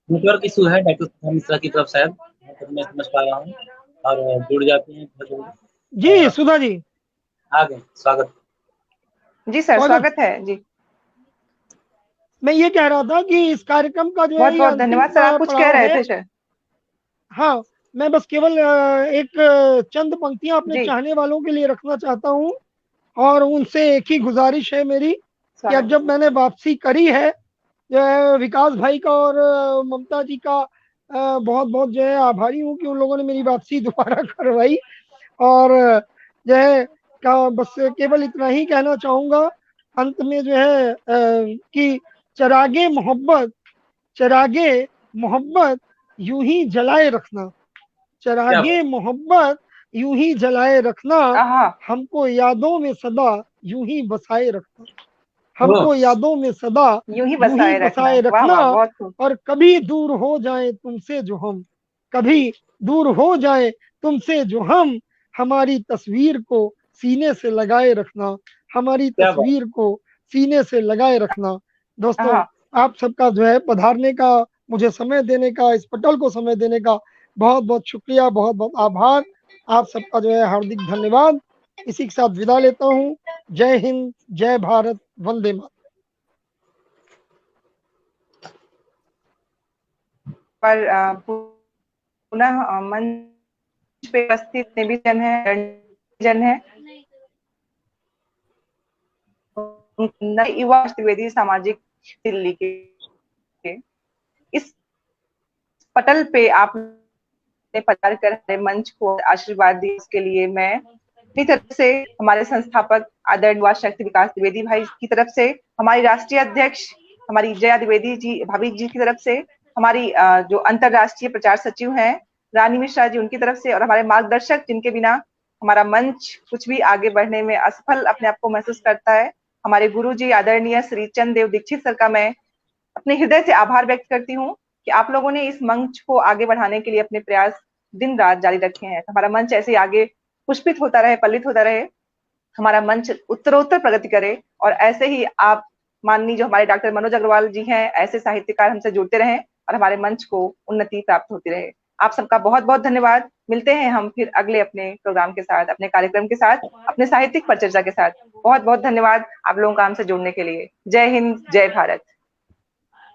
नेटवर्क इशू है डॉक्टर सुधा मिश्रा की तरफ, शायद मैं समझ पा रहा हूँ, और जुड़ जाते हैं जी सुधा जी, आगे स्वागत। जी सर, स्वागत। स्वागत है जी। मैं ये कह रहा था कि इस कार्यक्रम का जो बहुत है ये बहुत अंतिम धन्यवाद सर, आप कुछ कह पड़ाव रहे है। थे सर। हाँ, मैं बस केवल एक चंद पंक्तियां अपने जी, चाहने वालों के लिए रखना चाहता हूँ। और उनसे एक ही गुजारिश है मेरी कि अब स्वागत जब मैंने वापसी करी है, जो है विकास भाई का और ममता जी का बहुत बहुत जो है आभारी हूँ कि उन लोगों ने मेरी वापसी दोबारा करवाई। और जो है बस केवल इतना ही कहना चाहूंगा अंत में जो है कि चरागे मोहब्बत, चरागे मोहब्बत यूं ही जलाए रखना। क्या चरागे बात। मोहब्बत यूं ही जलाए रखना। आहा, हमको यादों में सदा यूं ही बसाए रखना। ओ, हमको यादों में सदा यूं ही यूं ही बसाए रखना। बसाए वाह रखना। वाह, बहुत खूब। और कभी दूर हो जाए तुमसे जो हम, कभी दूर हो जाए तुमसे जो हम, हमारी तस्वीर को सीने से लगाए रखना। हमारी क्या बात। तस्वीर को सीने से लगाए रखना। दोस्तों, आहा, आप सबका जो है पधारने का, मुझे समय देने का, इस पटल को समय देने का बहुत बहुत शुक्रिया, बहुत बहुत आभार। आप सबका जो है हार्दिक धन्यवाद। इसी के साथ विदा लेता हूँ। जय हिंद, जय भारत, वंदे मातरम। पर पुनः मंच पे उपस्थित जितने भी जन है युवा द्विवेदी सामाजिक दिल्ली के इस पटल पे आपने पधार कर हमारे मंच को आशीर्वाद दिया, उसके लिए मैं अपनी तरफ से, हमारे संस्थापक आदरणीय युवा शक्ति विकास द्विवेदी भाई की तरफ से, हमारी राष्ट्रीय अध्यक्ष हमारी जया द्विवेदी जी भाभी जी की तरफ से, हमारी जो अंतरराष्ट्रीय प्रचार सचिव हैं रानी मिश्रा जी, उनकी तरफ से, और हमारे मार्गदर्शक जिनके बिना हमारा मंच कुछ भी आगे बढ़ने में असफल अपने आप को महसूस करता है, हमारे गुरु जी आदरणीय श्री चंद्रदेव दीक्षित सर का मैं अपने हृदय से आभार व्यक्त करती हूँ कि आप लोगों ने इस मंच को आगे बढ़ाने के लिए अपने प्रयास दिन रात जारी रखे हैं। हमारा मंच ऐसे ही आगे पुष्पित होता रहे, पल्लित होता रहे, हमारा मंच उत्तरोत्तर प्रगति करे, और ऐसे ही आप माननीय जो हमारे डॉक्टर मनोज अग्रवाल जी हैं, ऐसे साहित्यकार हमसे जुड़ते रहें और हमारे मंच को उन्नति प्राप्त होती रहे। आप सबका बहुत बहुत धन्यवाद। मिलते हैं हम फिर अगले अपने प्रोग्राम के साथ, अपने कार्यक्रम के साथ, अपने साहित्यिक परिचर्चा के साथ। बहुत बहुत धन्यवाद आप लोगों का हमसे जुड़ने के लिए। जय हिंद, जय भारत।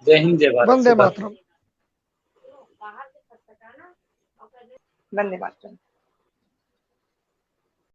जय हिंद, जय भारत। वंदे मातरम। वंदे मातरम।